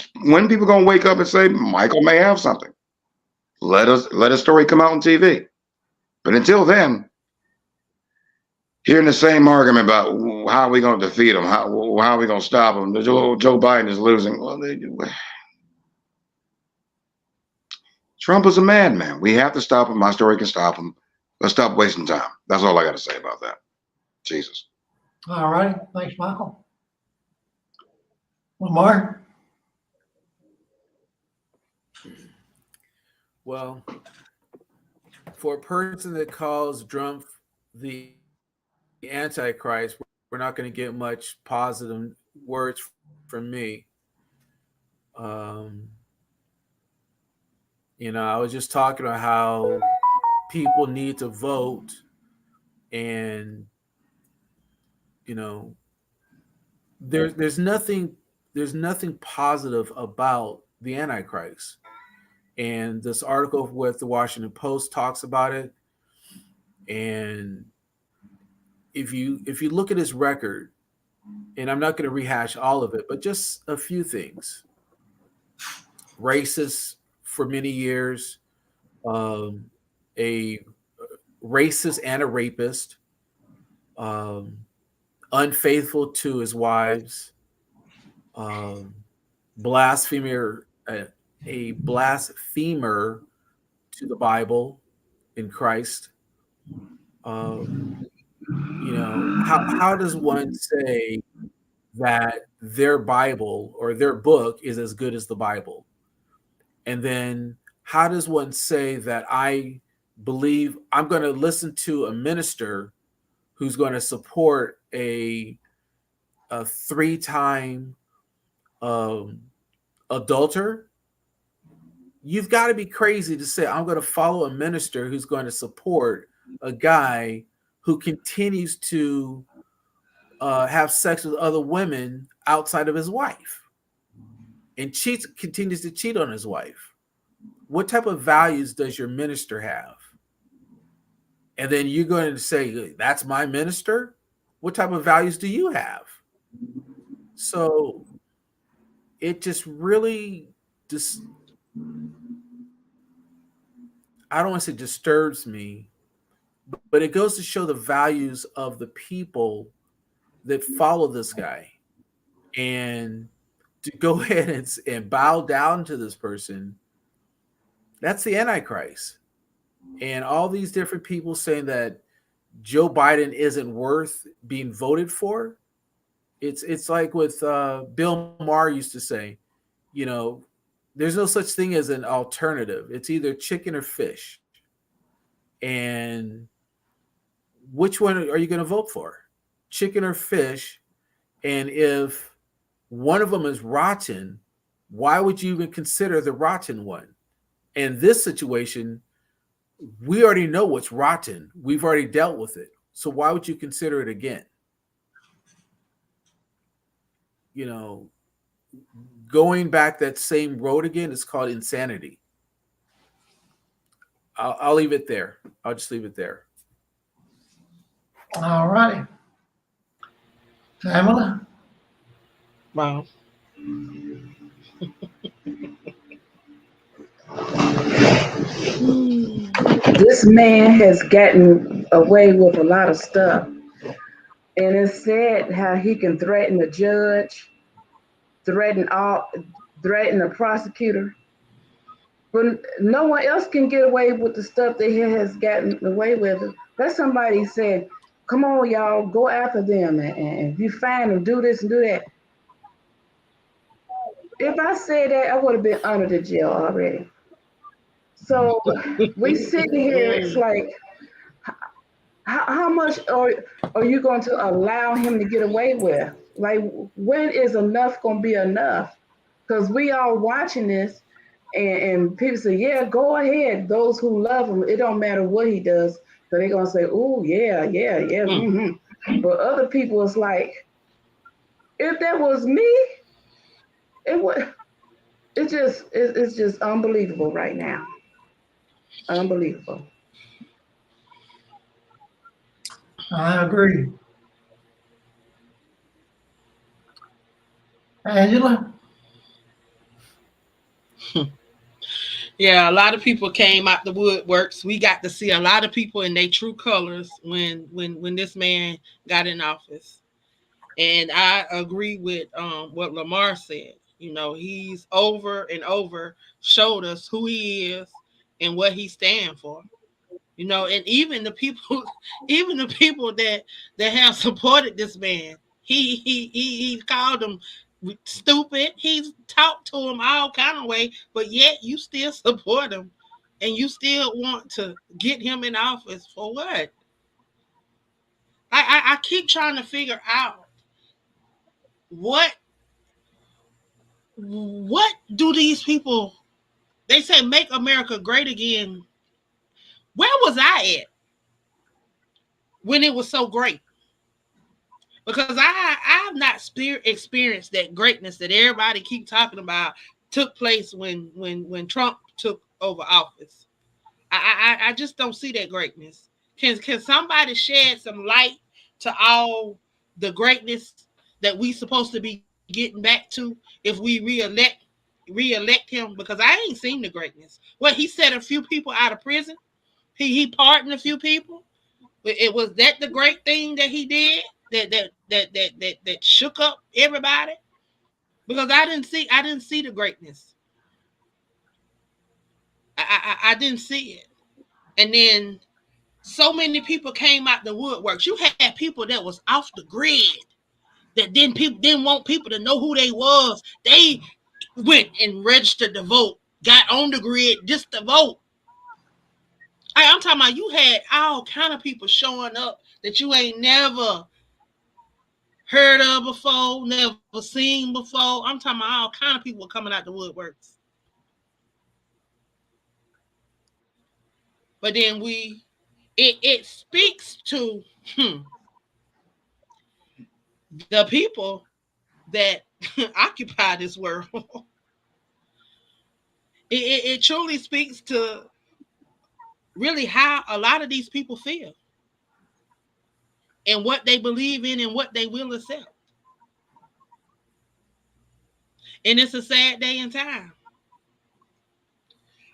S2: people gonna wake up and say Michael may have something? Let a story come out on TV. But until then, hearing the same argument about how are we gonna defeat him, how are we gonna stop him? Joe Biden is losing. Well, Trump is a madman. We have to stop him. My story can stop him. Let's stop wasting time. That's all I got to say about that. Jesus.
S1: All right. Thanks, Michael. Lamar?
S5: Well, for a person that calls Trump the Antichrist, we're not going to get much positive words from me. I was just talking about how people need to vote, and there's nothing positive about the Antichrist. And this article with the Washington Post talks about it. And if you look at his record, and I'm not going to rehash all of it, but just a few things. Racist for many years, a racist and a rapist, unfaithful to his wives, blasphemer, a blasphemer to the Bible, in Christ. How does one say that their Bible or their book is as good as the Bible? And then how does one say that I believe I'm going to listen to a minister who's going to support a 3-time adulterer? You've got to be crazy to say I'm going to follow a minister who's going to support a guy who continues to have sex with other women outside of his wife and continues to cheat on his wife. What type of values does your minister have? And then you're going to say, that's my minister? What type of values do you have? So it just really I don't want to say disturbs me, but it goes to show the values of the people that follow this guy. And to go ahead and bow down to this person, that's the Antichrist. And all these different people saying that Joe Biden isn't worth being voted for. It's like with Bill Maher used to say, there's no such thing as an alternative. It's either chicken or fish. And which one are you going to vote for? Chicken or fish? And if one of them is rotten, why would you even consider the rotten one? In this situation, we already know what's rotten. We've already dealt with it. So why would you consider it again? Going back that same road again is called insanity. I'll leave it there. I'll just leave it there.
S1: All righty. Pamela?
S3: Wow.
S4: This man has gotten away with a lot of stuff. And it's sad how he can threaten the judge, threaten the prosecutor. But no one else can get away with the stuff that he has gotten away with. Let somebody say, come on, y'all, go after them. And if you find them, do this and do that. If I said that, I would have been under the jail already. So we sitting here, it's like, how much are you going to allow him to get away with? Like, when is enough going to be enough? Because we all watching this, and people say, yeah, go ahead. Those who love him, it don't matter what he does. So they're going to say, oh, yeah. Mm-hmm. But other people, it's like, if that was me, it's just unbelievable right now. Unbelievable.
S1: I agree. Angela?
S3: Yeah, a lot of people came out the woodworks. We got to see a lot of people in their true colors when this man got in office. And I agree with what Lamar said. He's over and over showed us who he is and what he stands for. And even the people that have supported this man, he called them stupid. He's talked to him all kind of way, but yet you still support him, and you still want to get him in office for what? I keep trying to figure out what do these people? They say make America great again. Where was I at when it was so great? Because I have not experienced that greatness that everybody keep talking about took place when Trump took over office. I just don't see that greatness. Can somebody shed some light to all the greatness that we supposed to be getting back to if we re-elect him? Because I ain't seen the greatness. Well, he set a few people out of prison. He pardoned a few people. It was that the great thing that he did that shook up everybody? Because I didn't see the greatness. I didn't see it. And then so many people came out the woodworks. You had people that was off the grid that didn't want people to know who they was. They went and registered to vote, got on the grid just to vote. I'm talking about you had all kind of people showing up that you ain't never heard of before, never seen before. I'm talking about all kind of people coming out the woodworks. But then it speaks to the people that occupy this world. It truly speaks to really how a lot of these people feel and what they believe in and what they will accept. And it's a sad day and time.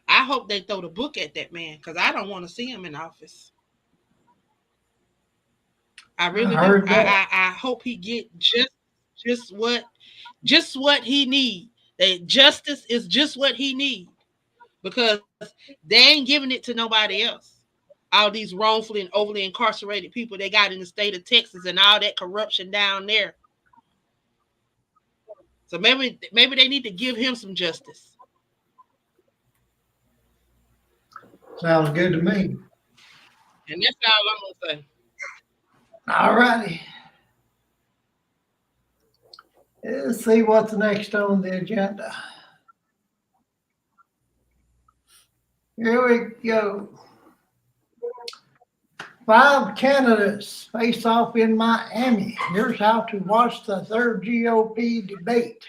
S3: I hope they throw the book at that man because I don't want to see him in office. I really do. I hope he get just what he need. That justice is just what he need, because they ain't giving it to nobody else. All these wrongfully and overly incarcerated people they got in the state of Texas and all that corruption down there. So maybe they need to give him some justice.
S1: Sounds good to me.
S3: And that's all I'm gonna say.
S1: All righty. Let's see what's next on the agenda. Here we go. 5 candidates face off in Miami. Here's how to watch the third GOP debate.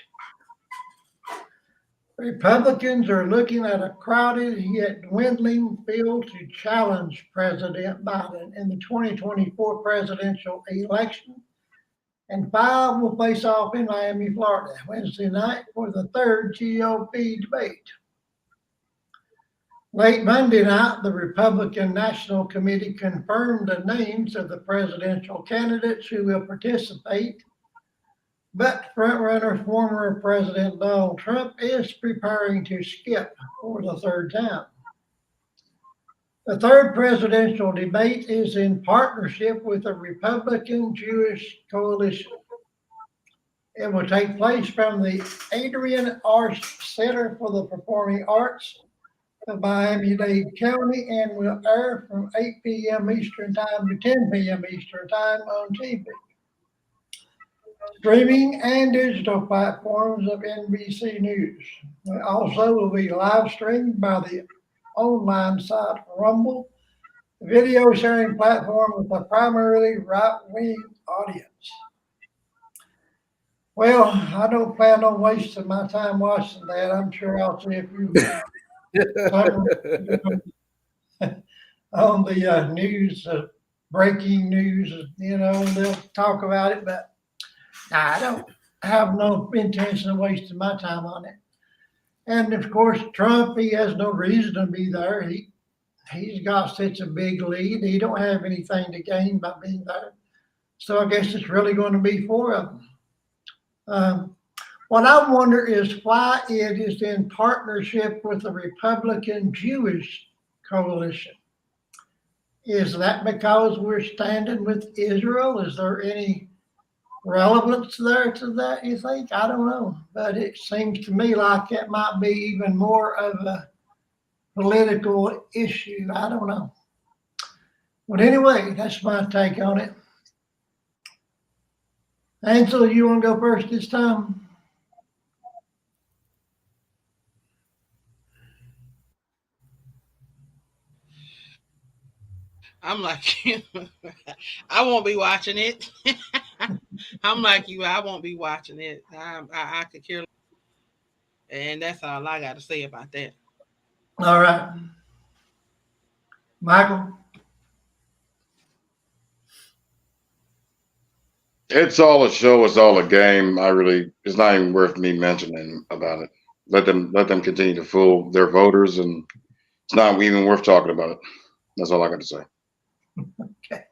S1: Republicans are looking at a crowded yet dwindling field to challenge President Biden in the 2024 presidential election. And 5 will face off in Miami, Florida, Wednesday night for the third GOP debate. Late Monday night, the Republican National Committee confirmed the names of the presidential candidates who will participate, but frontrunner former President Donald Trump is preparing to skip for the third time. The third presidential debate is in partnership with the Republican Jewish Coalition. It will take place from the Adrian Arts Center for the Performing Arts of Miami-Dade County and will air from 8 p.m. Eastern Time to 10 p.m. Eastern Time on TV. Streaming and digital platforms of NBC News. It also will be live streamed by the online site Rumble, a video sharing platform with a primarily right-wing audience. Well, I don't plan on wasting my time watching that. I'm sure I'll see a few on the news, breaking news, they'll talk about it, but I don't have no intention of wasting my time on it. And of course, Trump, he has no reason to be there. He's got such a big lead. He don't have anything to gain by being there. So I guess it's really going to be 4 of them. What I wonder is why it is in partnership with the Republican Jewish Coalition. Is that because we're standing with Israel? Is there any relevance there to that, you think? I don't know. But it seems to me like it might be even more of a political issue. I don't know. But anyway, that's my take on it. Ansel, you want to go first this time?
S3: I'm like you. I won't be watching it. I'm like you. I won't be watching it. I could care less. And that's all I got to say about that.
S1: All right. Michael?
S2: It's all a show. It's all a game. It's not even worth me mentioning about it. Let them continue to fool their voters, and it's not even worth talking about it. That's all I got to say.
S1: Okay.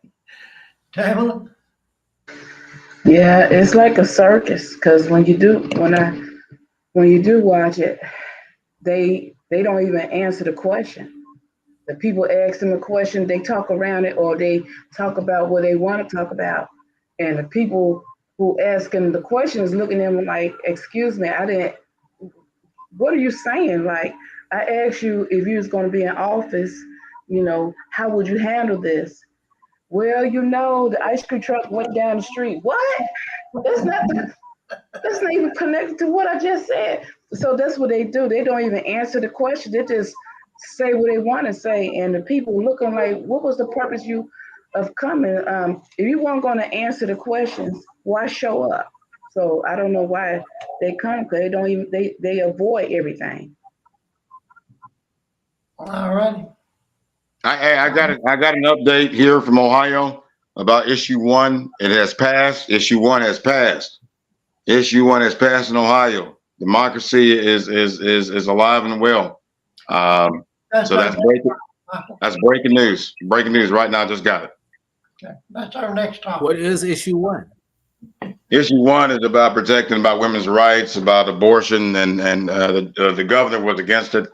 S1: Tamala?
S4: Yeah, it's like a circus because when you do watch it, they don't even answer the question. The people ask them a question, they talk around it, or they talk about what they want to talk about. And the people who ask them the questions looking at them like, excuse me, what are you saying? Like, I asked you if you was going to be in office, how would you handle this? Well, the ice cream truck went down the street. What? That's not that's not even connected to what I just said. So that's what they do. They don't even answer the question. They just say what they want to say. And the people looking like, what was the purpose of coming? If you weren't going to answer the questions, why show up? So I don't know why they come, because they avoid everything.
S1: All righty.
S2: I got an update here from Ohio about issue 1. It has passed. Issue 1 has passed. Issue 1 has passed in Ohio. Democracy is alive and well. So that's breaking news. Breaking news right now. Just got it.
S1: Okay. That's our next topic.
S5: What is issue 1?
S2: Issue 1 is about protecting about women's rights, about abortion, and the governor was against it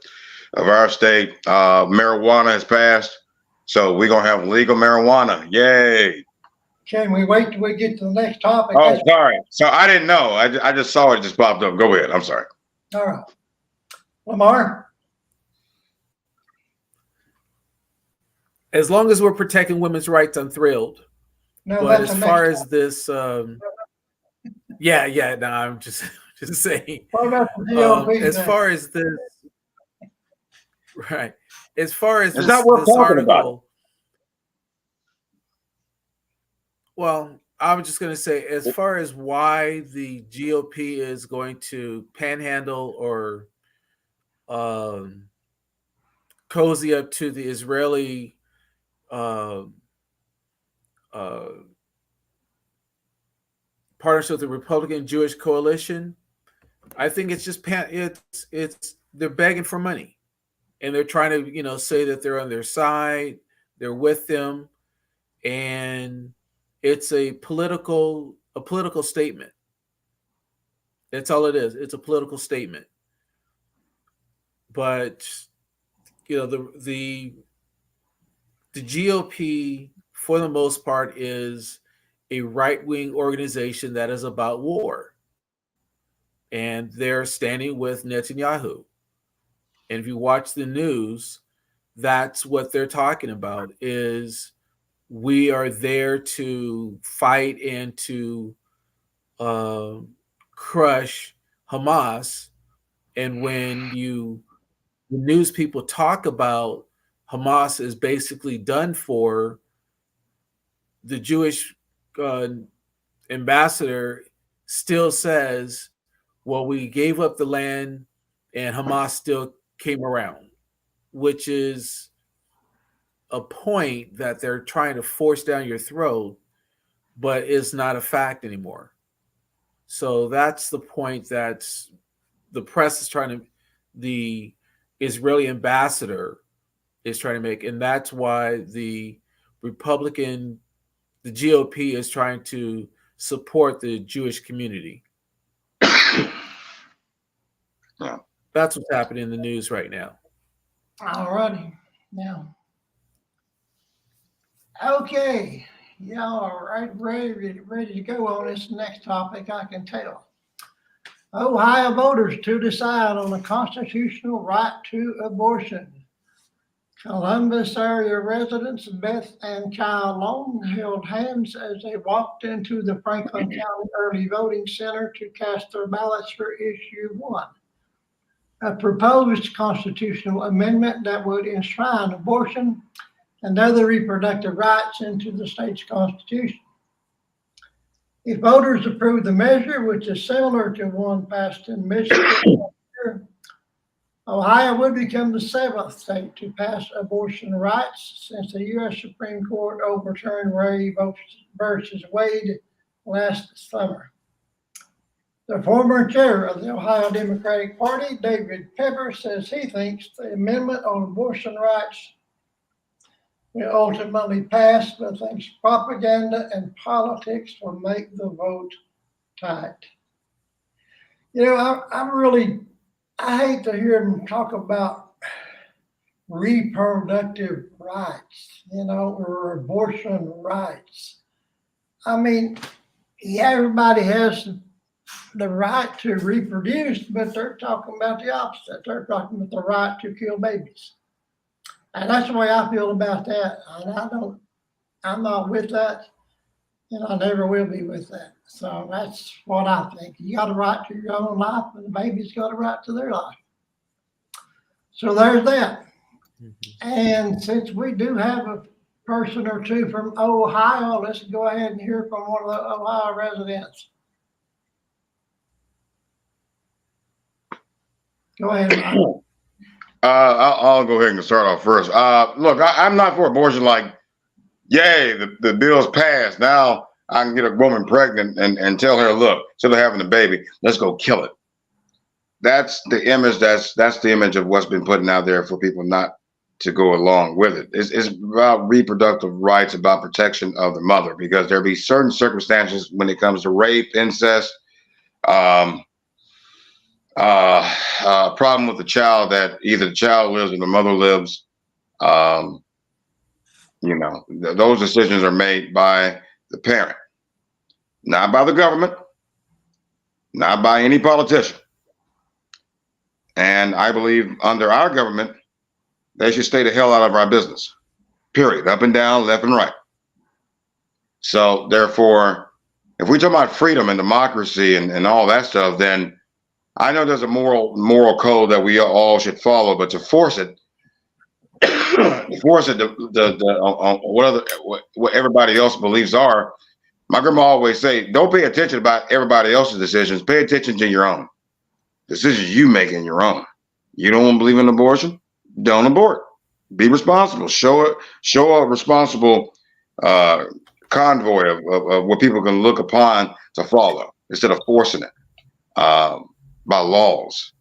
S2: of our state. Marijuana has passed, so we're gonna have legal marijuana. Yay!
S1: Can we wait till we get to the next topic?
S2: Oh, sorry. So I didn't know. I just saw it just popped up. Go ahead. I'm sorry.
S1: All right. Lamar?
S5: As long as we're protecting women's rights, I'm thrilled.
S1: No,
S5: But
S1: that's
S5: as
S1: the
S5: far
S1: next
S5: as this, no, I'm just saying.
S1: topic. What about the GOP
S5: As
S1: thing?
S5: far as this, right? As far as
S2: It's
S5: this,
S2: not worth
S5: this
S2: talking about.
S5: article, well, I was just going to say, as far as why the GOP is going to panhandle or cozy up to the Israeli partnership with the Republican Jewish coalition, I think it's just it's they're begging for money, and they're trying to say that they're on their side, they're with them, and it's a political statement. That's all it is. It's a political statement. But the GOP, for the most part, is a right-wing organization that is about war. And they're standing with Netanyahu. And if you watch the news, that's what they're talking about, is we are there to fight and to crush Hamas. And when the news people talk about Hamas is basically done for, the Jewish ambassador still says, well, we gave up the land and Hamas still came around, which is a point that they're trying to force down your throat, but is not a fact anymore. So that's the point that the press is the Israeli ambassador is trying to make. And that's why the GOP is trying to support the Jewish community.
S2: Yeah.
S5: That's what's happening in the news right now.
S1: All righty. Now. Okay. Y'all are ready to go on this next topic, I can tell. Ohio voters to decide on a constitutional right to abortion. Columbus area residents Beth and Kyle Long held hands as they walked into the Franklin County Early Voting Center to cast their ballots for issue 1, a proposed constitutional amendment that would enshrine abortion and other reproductive rights into the state's constitution. If voters approve the measure, which is similar to one passed in Michigan, Ohio would become the 7th state to pass abortion rights since the U.S. Supreme Court overturned Roe versus Wade last summer. The former chair of the Ohio Democratic Party, David Pepper, says he thinks the amendment on abortion rights will ultimately pass, but thinks propaganda and politics will make the vote tight. I hate to hear them talk about reproductive rights, or abortion rights. I mean, yeah, everybody has the right to reproduce, but they're talking about the opposite. They're talking about the right to kill babies. And that's the way I feel about that. And I'm not with that, and I never will be with that. So that's what I think. You got a right to your own life, and the baby's got a right to their life. So there's that. And since we do have a person or two from Ohio, let's go ahead and hear from one of the Ohio residents. Go ahead, Mike.
S2: I'll go ahead and start off first. Look, I'm not for abortion. Like, yay, the bill's passed. Now I can get a woman pregnant and tell her, look, instead of having a baby, let's go kill it. That's the image. That's the image of what's been put out there for people not to go along with it. It's about reproductive rights, about protection of the mother, because there'll be certain circumstances when it comes to rape, incest, problem with the child, that either the child lives or the mother lives. Those decisions are made by the parent, not by the government, not by any politician. And I believe under our government, they should stay the hell out of our business, period, up and down, left and right. So therefore, if we talk about freedom and democracy and all that stuff, then I know there's a moral code that we all should follow, but to force it, what everybody else believes are. My grandma always say, don't pay attention about everybody else's decisions. Pay attention to your own decisions you make in your own. You don't believe in abortion? Don't abort. Be responsible. Show a responsible convoy of what people can look upon to follow, instead of forcing it by laws,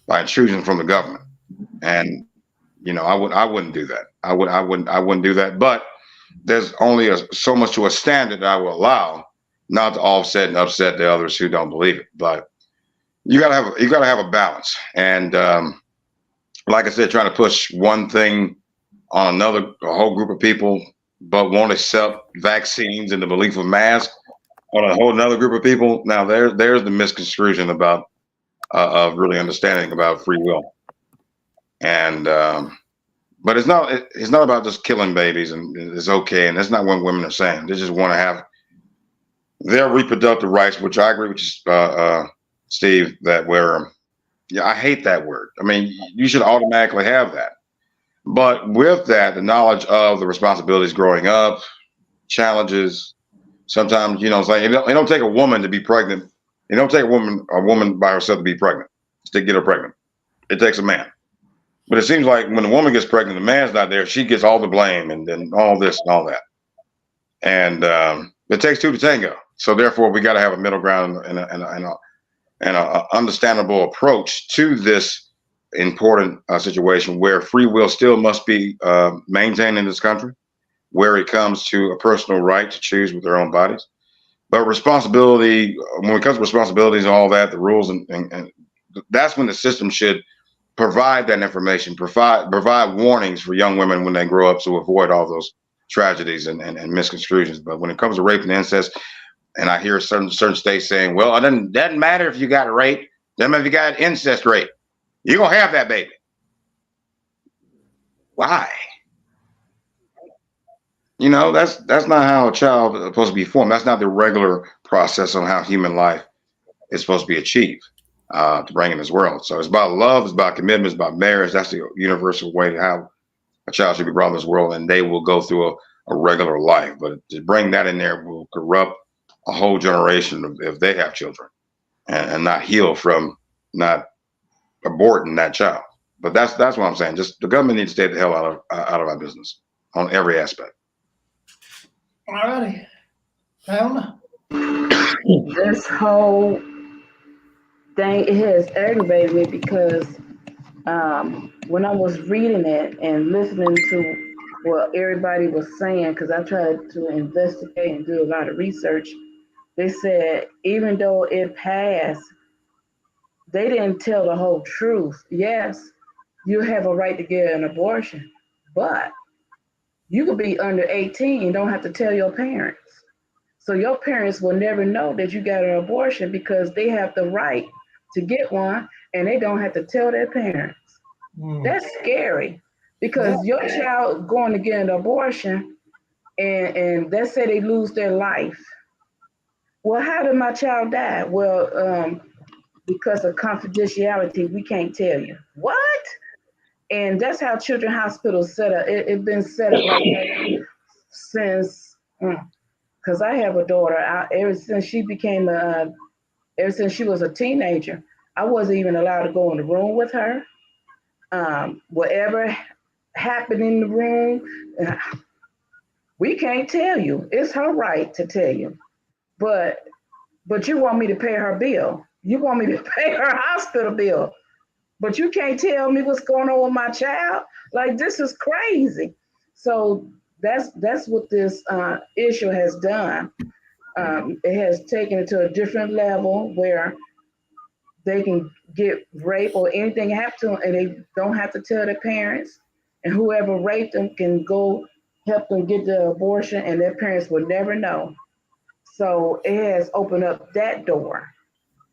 S2: by intrusion from the government. And I wouldn't do that. I wouldn't do that. But there's only so much to a standard that I will allow, not to offset and upset the others who don't believe it. But you gotta have a balance. And like I said, trying to push one thing on a whole group of people, but won't accept vaccines and the belief of masks on a whole another group of people. Now there's the misconstruction about of really understanding about free will. And but it's not about just killing babies and it's okay. And that's not what women are saying. They just want to have their reproductive rights, which I agree with you, Steve, I hate that word. I mean, you should automatically have that. But with that, the knowledge of the responsibilities growing up, challenges, sometimes, it's like, it don't take a woman to be pregnant. It don't take a woman by herself to be pregnant, to get her pregnant. It takes a man. But it seems like when the woman gets pregnant, the man's not there. She gets all the blame and then all this and all that. And it takes two to tango. So therefore, we got to have a middle ground and a understandable approach to this important situation where free will still must be maintained in this country, where it comes to a personal right to choose with their own bodies. But responsibility, when it comes to responsibilities and all that, the rules, and that's when the system should provide that information, provide warnings for young women when they grow up to avoid all those tragedies and misconstrusions. But when it comes to rape and incest, and I hear certain states saying, well, it doesn't matter if you got rape, doesn't matter if you got incest rape, you're gonna have that baby. Why? That's not how a child is supposed to be formed. That's not the regular process on how human life is supposed to be achieved to bring in this world. So it's about love, it's about commitment, it's about marriage. That's the universal way to how a child should be brought in this world, and they will go through a regular life. But to bring that in there will corrupt a whole generation if they have children and not heal from not aborting that child. But that's what I'm saying. Just the government needs to stay the hell out of our business on every aspect.
S1: All righty. Pamela?
S4: This whole thing, it has aggravated me because when I was reading it and listening to what everybody was saying, because I tried to investigate and do a lot of research, they said even though it passed, they didn't tell the whole truth. Yes, you have a right to get an abortion, but you could be under 18 and don't have to tell your parents. So your parents will never know that you got an abortion because they have the right to get one and they don't have to tell their parents. That's scary because your child going to get an abortion and let's say they lose their life. Well, how did my child die? Well, because of confidentiality, we can't tell you. What? And that's how children's hospitals set up. It's been set up like that since, because I have a daughter. Ever since she was a teenager, I wasn't even allowed to go in the room with her. Whatever happened in the room, we can't tell you. It's her right to tell you. But you want me to pay her bill. You want me to pay her hospital bill. But you can't tell me what's going on with my child. Like, this is crazy. So that's what this issue has done. It has taken it to a different level where they can get raped or anything happen to them and they don't have to tell their parents. And whoever raped them can go help them get the abortion and their parents will never know. So it has opened up that door.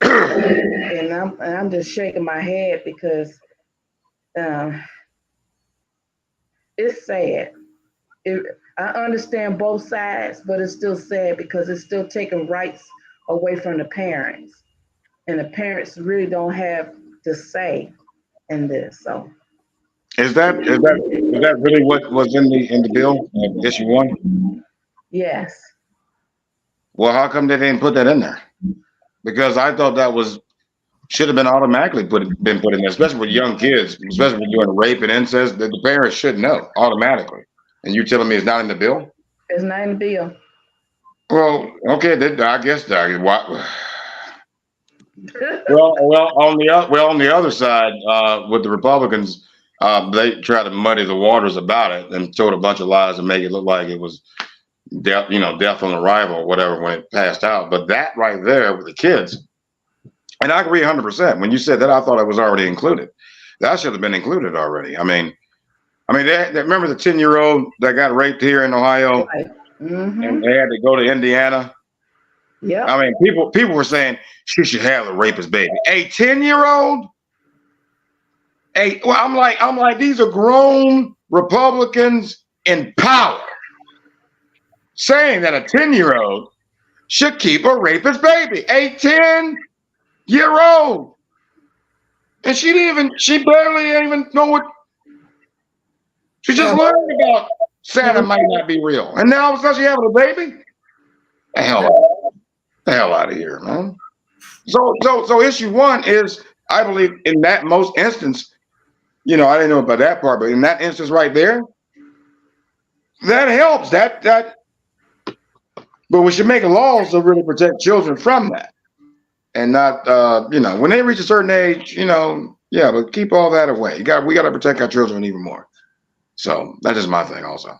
S4: And I'm just shaking my head because it's sad. I understand both sides, but it's still sad because it's still taking rights away from the parents. And the parents really don't have the say in this. So
S2: Is that really what was in the bill, issue 1?
S4: yes.
S2: Well, how come they didn't put that in there? Because I thought that should have been automatically been put in there, especially with young kids, especially when you're doing rape and incest, that the parents should know automatically. And you telling me it's not in the bill?
S4: It's not in the bill.
S2: Well, okay, I guess what? Well, on the other side, with the Republicans, they try to muddy the waters about it and told a bunch of lies and make it look like it was death on arrival or whatever when it passed out. But that right there with the kids, and I agree 100%. When you said that, I thought it was already included. That should have been included already. I mean, they remember the 10-year-old that got raped here in Ohio,
S4: Right. Mm-hmm.
S2: and they had to go to Indiana.
S4: Yeah.
S2: I mean, people were saying she should have the rapist baby. A 10-year-old. Well, I'm like, these are grown Republicans in power saying that a 10-year-old should keep a rapist baby. A 10-year-old. And she barely even know what. She just learned about Santa might not be real. And now all of a sudden she having a baby? The hell out of here, man. So issue 1 is, I believe in that most instance, I didn't know about that part, but in that instance right there, that helps. But we should make laws to really protect children from that. And not, when they reach a certain age, but keep all that away. We got to protect our children even more. So that's just my thing also.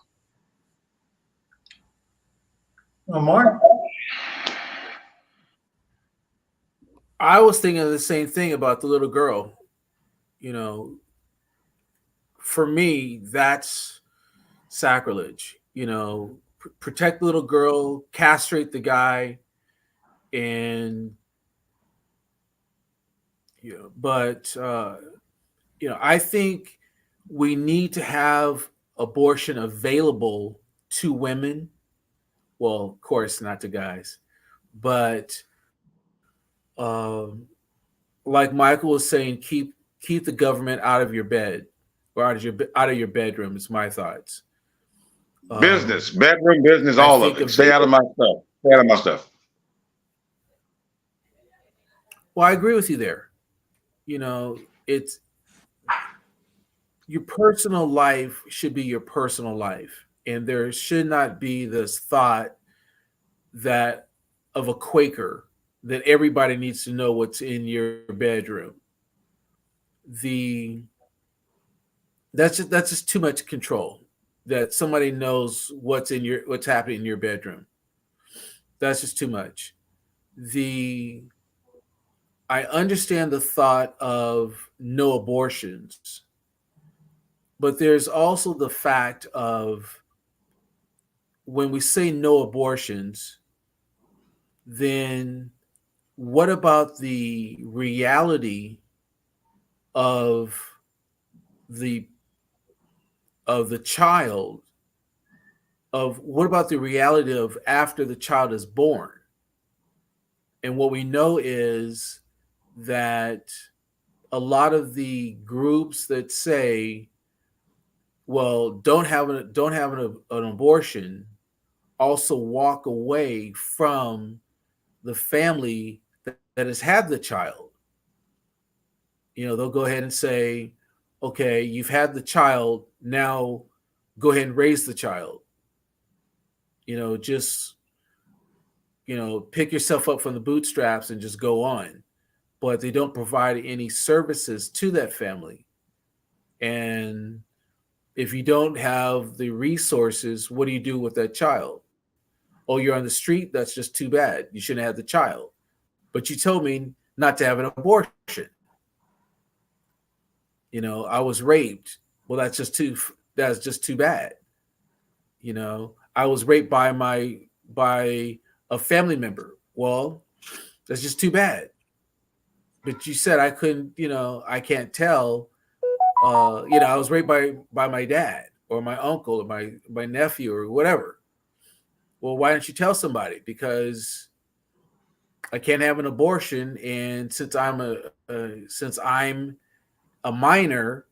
S1: Mark?
S5: I was thinking the same thing about the little girl. For me, that's sacrilege. Protect the little girl, castrate the guy, and but I think we need to have abortion available to women. Well, of course, not to guys, but like Michael was saying, keep the government out of your bed or out of your bedroom. Is my thoughts.
S2: Business, bedroom business, all of it. Stay out of my stuff. Stay out of my stuff.
S5: Well, I agree with you there. It's your personal life should be your personal life, and there should not be this thought that of a Quaker that everybody needs to know what's in your bedroom. That's just too much control. That somebody knows what's happening in your bedroom. That's just too much. I understand the thought of no abortions, But there's also the fact of when we say no abortions, then what about the reality of the child, of what about the reality of after the child is born? And what we know is that a lot of the groups that say, well, don't have an abortion, also walk away from the family that has had the child. They'll go ahead and say, okay, you've had the child, now go ahead and raise the child. Just pick yourself up from the bootstraps and just go on. But they don't provide any services to that family. And if you don't have the resources, what do you do with that child? Oh, you're on the street? That's just too bad. You shouldn't have the child. But you told me not to have an abortion. I was raped. Well, that's just too bad. I was raped by a family member. Well, that's just too bad. But you said I couldn't, I can't tell. I was raped by my dad or my uncle or my nephew or whatever. Well, why don't you tell somebody? Because I can't have an abortion, and since I'm a minor,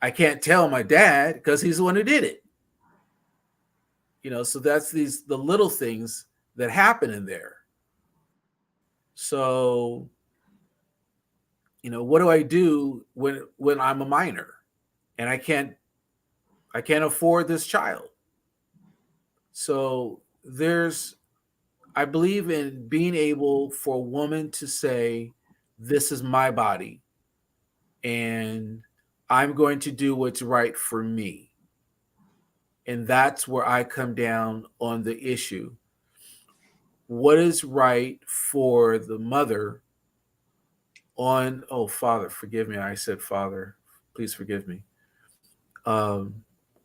S5: I can't tell my dad because he's the one who did it. So that's the little things that happen in there. So, what do I do when I'm a minor and I can't afford this child? So I believe in being able for a woman to say, this is my body and I'm going to do what's right for me. And that's where I come down on the issue. What is right for the mother Father, forgive me. I said Father, please forgive me.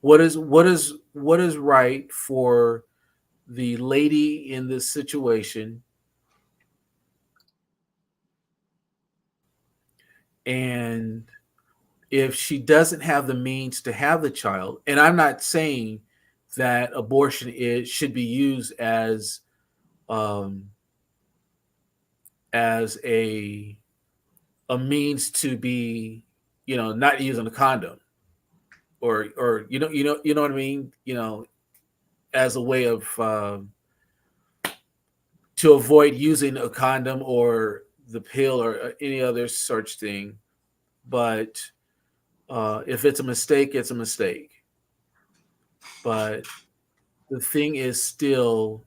S5: What is right for the lady in this situation? And if she doesn't have the means to have the child, and I'm not saying that abortion should be used as a means to be, not using a condom, or you know what I mean, as a way of to avoid using a condom or the pill or any other such thing. But if it's a mistake, it's a mistake. But the thing is still,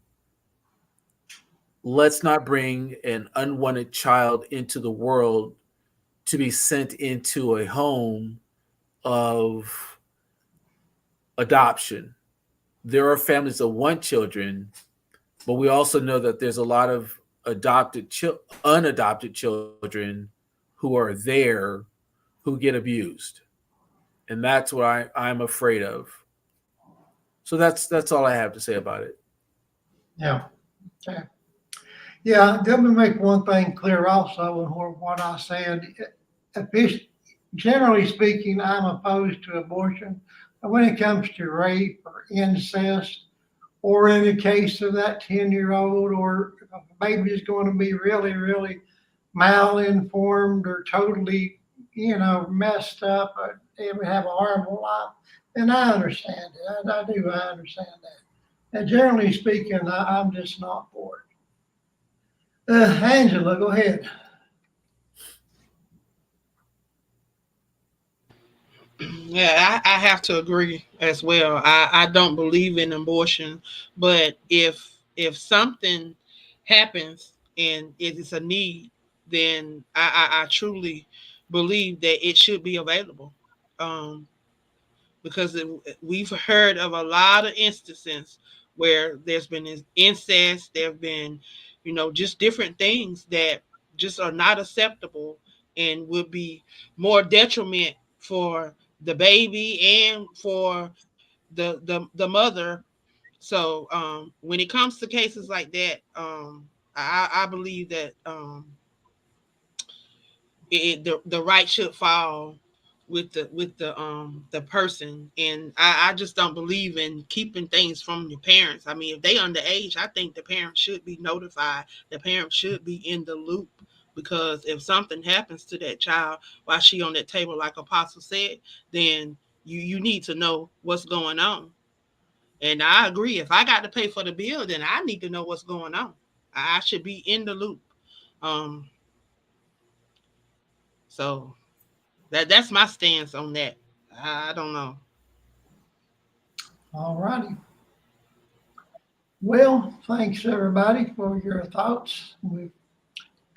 S5: let's not bring an unwanted child into the world to be sent into a home of adoption. There are families that want children, but we also know that there's a lot of unadopted children who are there who get abused. And that's what I'm afraid of. So that's all I have to say about it.
S1: Yeah. Okay. Yeah, let me make one thing clear also on what I said. Generally speaking, I'm opposed to abortion. But when it comes to rape or incest, or in the case of that 10-year-old, or if a baby is going to be really, really malinformed or totally, messed up, or they would have a horrible life, then I understand it. I understand that. And generally speaking, I'm just not for it. Angela, go ahead.
S3: Yeah, I have to agree as well. I don't believe in abortion, but if something happens and it is a need, then I truly believe that it should be available. Um, because we've heard of a lot of instances where there's been incest, there have been, just different things that just are not acceptable and would be more detriment for the baby and for the mother. So when it comes to cases like that, I believe that the right should fall with the person, and I just don't believe in keeping things from your parents. I mean, if they underage, I think the parents should be notified. The parents should be in the loop, because if something happens to that child while she on that table, like Apostle said, then you need to know what's going on. And I agree, if I got to pay for the bill, then I need to know what's going on. I should be in the loop. um so that's my stance on that. I don't know.
S1: All righty. Well, thanks everybody for your thoughts. We've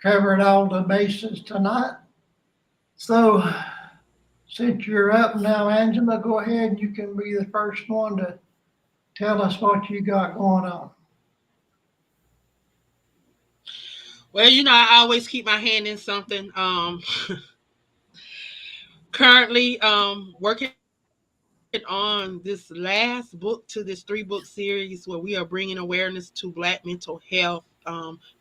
S1: covered all the bases tonight. So since you're up now, Angela, go ahead. You can be the first one to tell us what you got going on.
S3: Well, I always keep my hand in something. Currently working on this last book to this 3-book series, where we are bringing awareness to Black mental health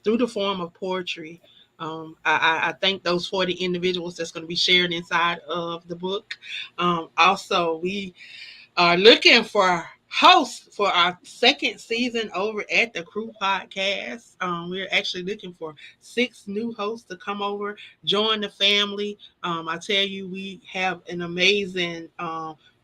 S3: through the form of poetry. I thank those 40 individuals that's going to be shared inside of the book. Also, we are looking for hosts for our second season over at the Crew Podcast. We're actually looking for 6 new hosts to come over, join the family. I tell you, we have an amazing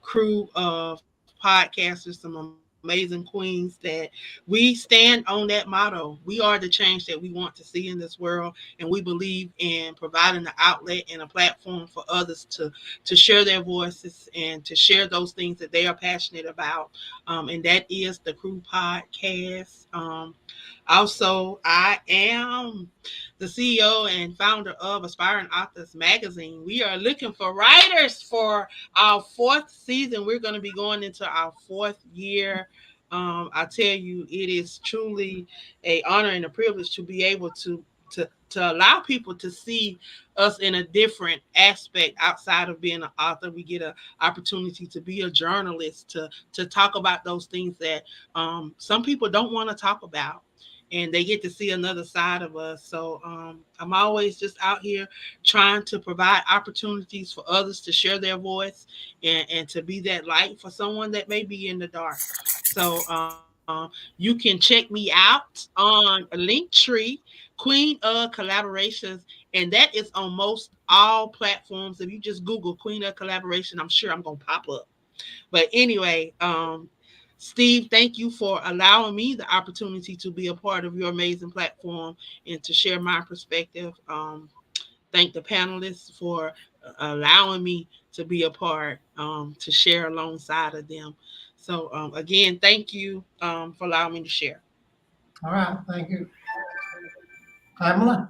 S3: crew of podcasters, some amazing queens that we stand on that motto. We are the change that we want to see in this world, and we believe in providing an outlet and a platform for others to share their voices and to share those things that they are passionate about. And that is the Crew Podcast. Also, I am the CEO and founder of Aspiring Authors Magazine. We are looking for writers for our 4th season. We're going to be going into our 4th year. I tell you, it is truly an honor and a privilege to be able to allow people to see us in a different aspect outside of being an author. We get an opportunity to be a journalist, to talk about those things that some people don't want to talk about, and they get to see another side of us. So I'm always just out here trying to provide opportunities for others to share their voice, and to be that light for someone that may be in the dark. So you can check me out on Linktree, Queen of Collaborations, and that is on most all platforms. If you just Google Queen of Collaboration, I'm sure I'm going to pop up. But anyway, Steve, thank you for allowing me the opportunity to be a part of your amazing platform and to share my perspective. Thank the panelists for allowing me to be a part, to share alongside of them. So again, thank you for allowing me to share.
S1: All right, thank you. Pamela?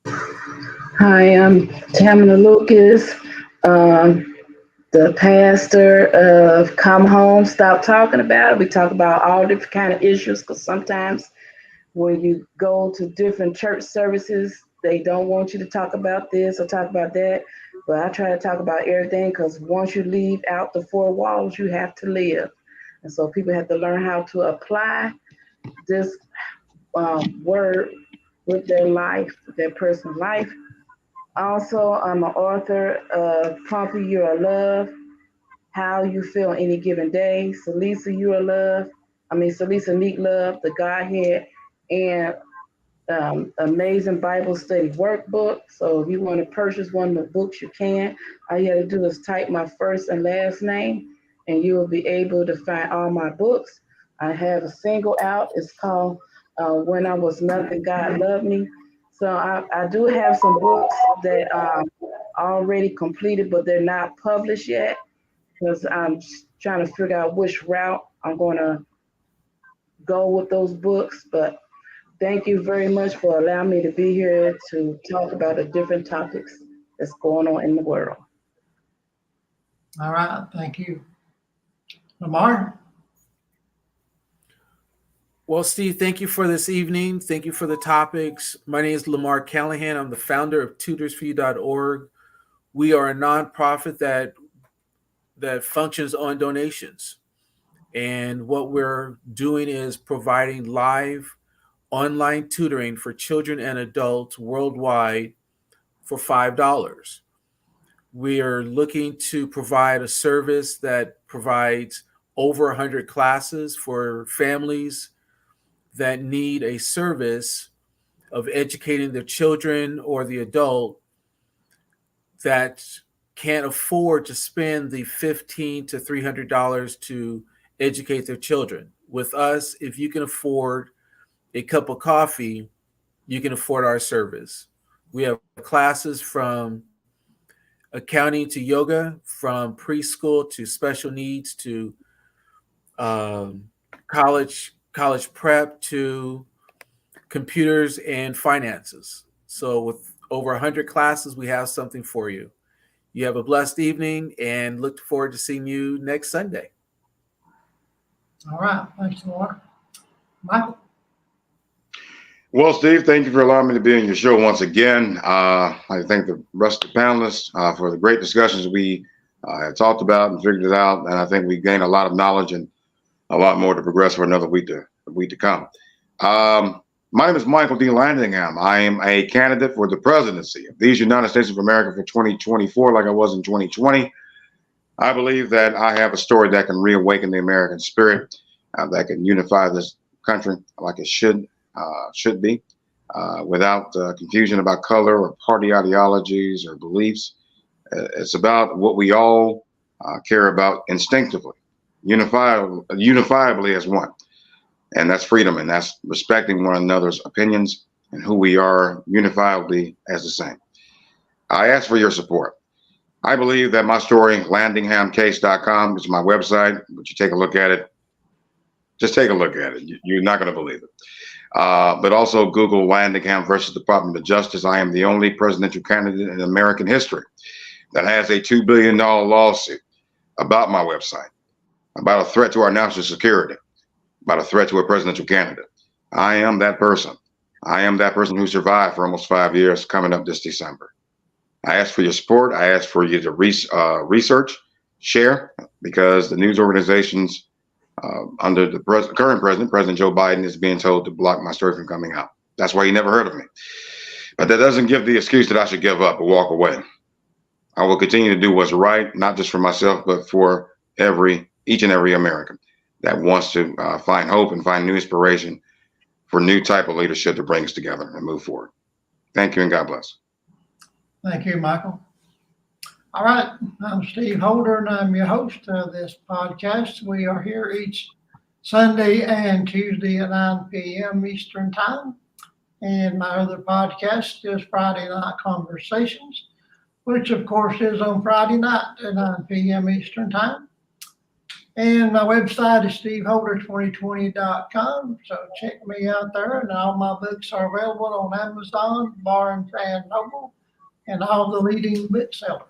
S4: Hi, I'm Tamina Lucas, the pastor of Come Home, Stop Talking About It. We talk about all different kind of issues, because sometimes when you go to different church services, they don't want you to talk about this or talk about that. But I try to talk about everything, because once you leave out the 4 walls, you have to live. And so people have to learn how to apply this word with their life, their personal life. Also, I'm an author of Pumpy, You're a Love, How You Feel Any Given Day, Salisa, You're a Love, Salisa Neat Love, The Godhead, and Amazing Bible Study Workbook. So if you want to purchase one of the books, you can. All you have to do is type my first and last name, and you will be able to find all my books. I have a single out. It's called When I Was Nothing, God Loved Me. So I do have some books that are already completed, but they're not published yet, because I'm trying to figure out which route I'm going to go with those books. But thank you very much for allowing me to be here to talk about the different topics that's going on in the world.
S1: All right, thank you. Lamar?
S5: Well, Steve, thank you for this evening. Thank you for the topics. My name is Lamar Callahan. I'm the founder of tutorsforyou.org. We are a nonprofit that that functions on donations. And what we're doing is providing live online tutoring for children and adults worldwide for $5. We are looking to provide a service that provides over 100 classes for families that need a service of educating their children or the adult that can't afford to spend the $15 to $300 to educate their children. With us, if you can afford a cup of coffee, you can afford our service. We have classes from accounting to yoga, from preschool to special needs to college prep to computers and finances. So with over 100 classes, we have something for you. You have a blessed evening and look forward to seeing you next Sunday.
S1: All right. Thanks a lot. Michael?
S2: Well, Steve, thank you for allowing me to be on your show once again. I thank the rest of the panelists for the great discussions we had talked about and figured it out. And I think we gained a lot of knowledge and a lot more to progress for another week to come. My name is Michael D. Landingham. I am a candidate for the presidency of these United States of America for 2024, like I was in 2020. I believe that I have a story that can reawaken the American spirit, that can unify this country like it should be, without confusion about color or party ideologies or beliefs. It's about what we all care about instinctively, unifiably as one. And that's freedom, and that's respecting one another's opinions and who we are unifiably as the same. I ask for your support. I believe that my story, landinghamcase.com, is my website. But you take a look at it. Just take a look at it. You're not going to believe it. But also Google Landingham versus Department of Justice. I am the only presidential candidate in American history that has a $2 billion lawsuit about my website, about a threat to our national security, about a threat to a presidential candidate. I am that person. I am that person who survived for almost 5 years coming up this December. I ask for your support. I ask for you to research, share, because the news organizations under the current president, President Joe Biden, is being told to block my story from coming out. That's why he never heard of me. But that doesn't give the excuse that I should give up or walk away. I will continue to do what's right, not just for myself, but for each and every American that wants to find hope and find new inspiration for new type of leadership to bring us together and move forward. Thank you and God bless.
S1: Thank you, Michael. All right. I'm Steve Holder, and I'm your host of this podcast. We are here each Sunday and Tuesday at 9 p.m. Eastern Time. And my other podcast is Friday Night Conversations, which, of course, is on Friday night at 9 p.m. Eastern Time. And my website is steveholder2020.com. So check me out there. And all my books are available on Amazon, Barnes and Noble, and all the leading booksellers.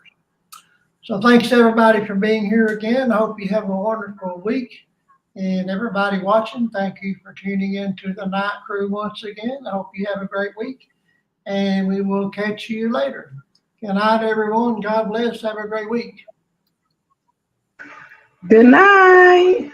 S1: So thanks everybody for being here again. I hope you have a wonderful week. And everybody watching, thank you for tuning in to the Night Crew once again. I hope you have a great week. And we will catch you later. Good night, everyone. God bless. Have a great week.
S4: Good night.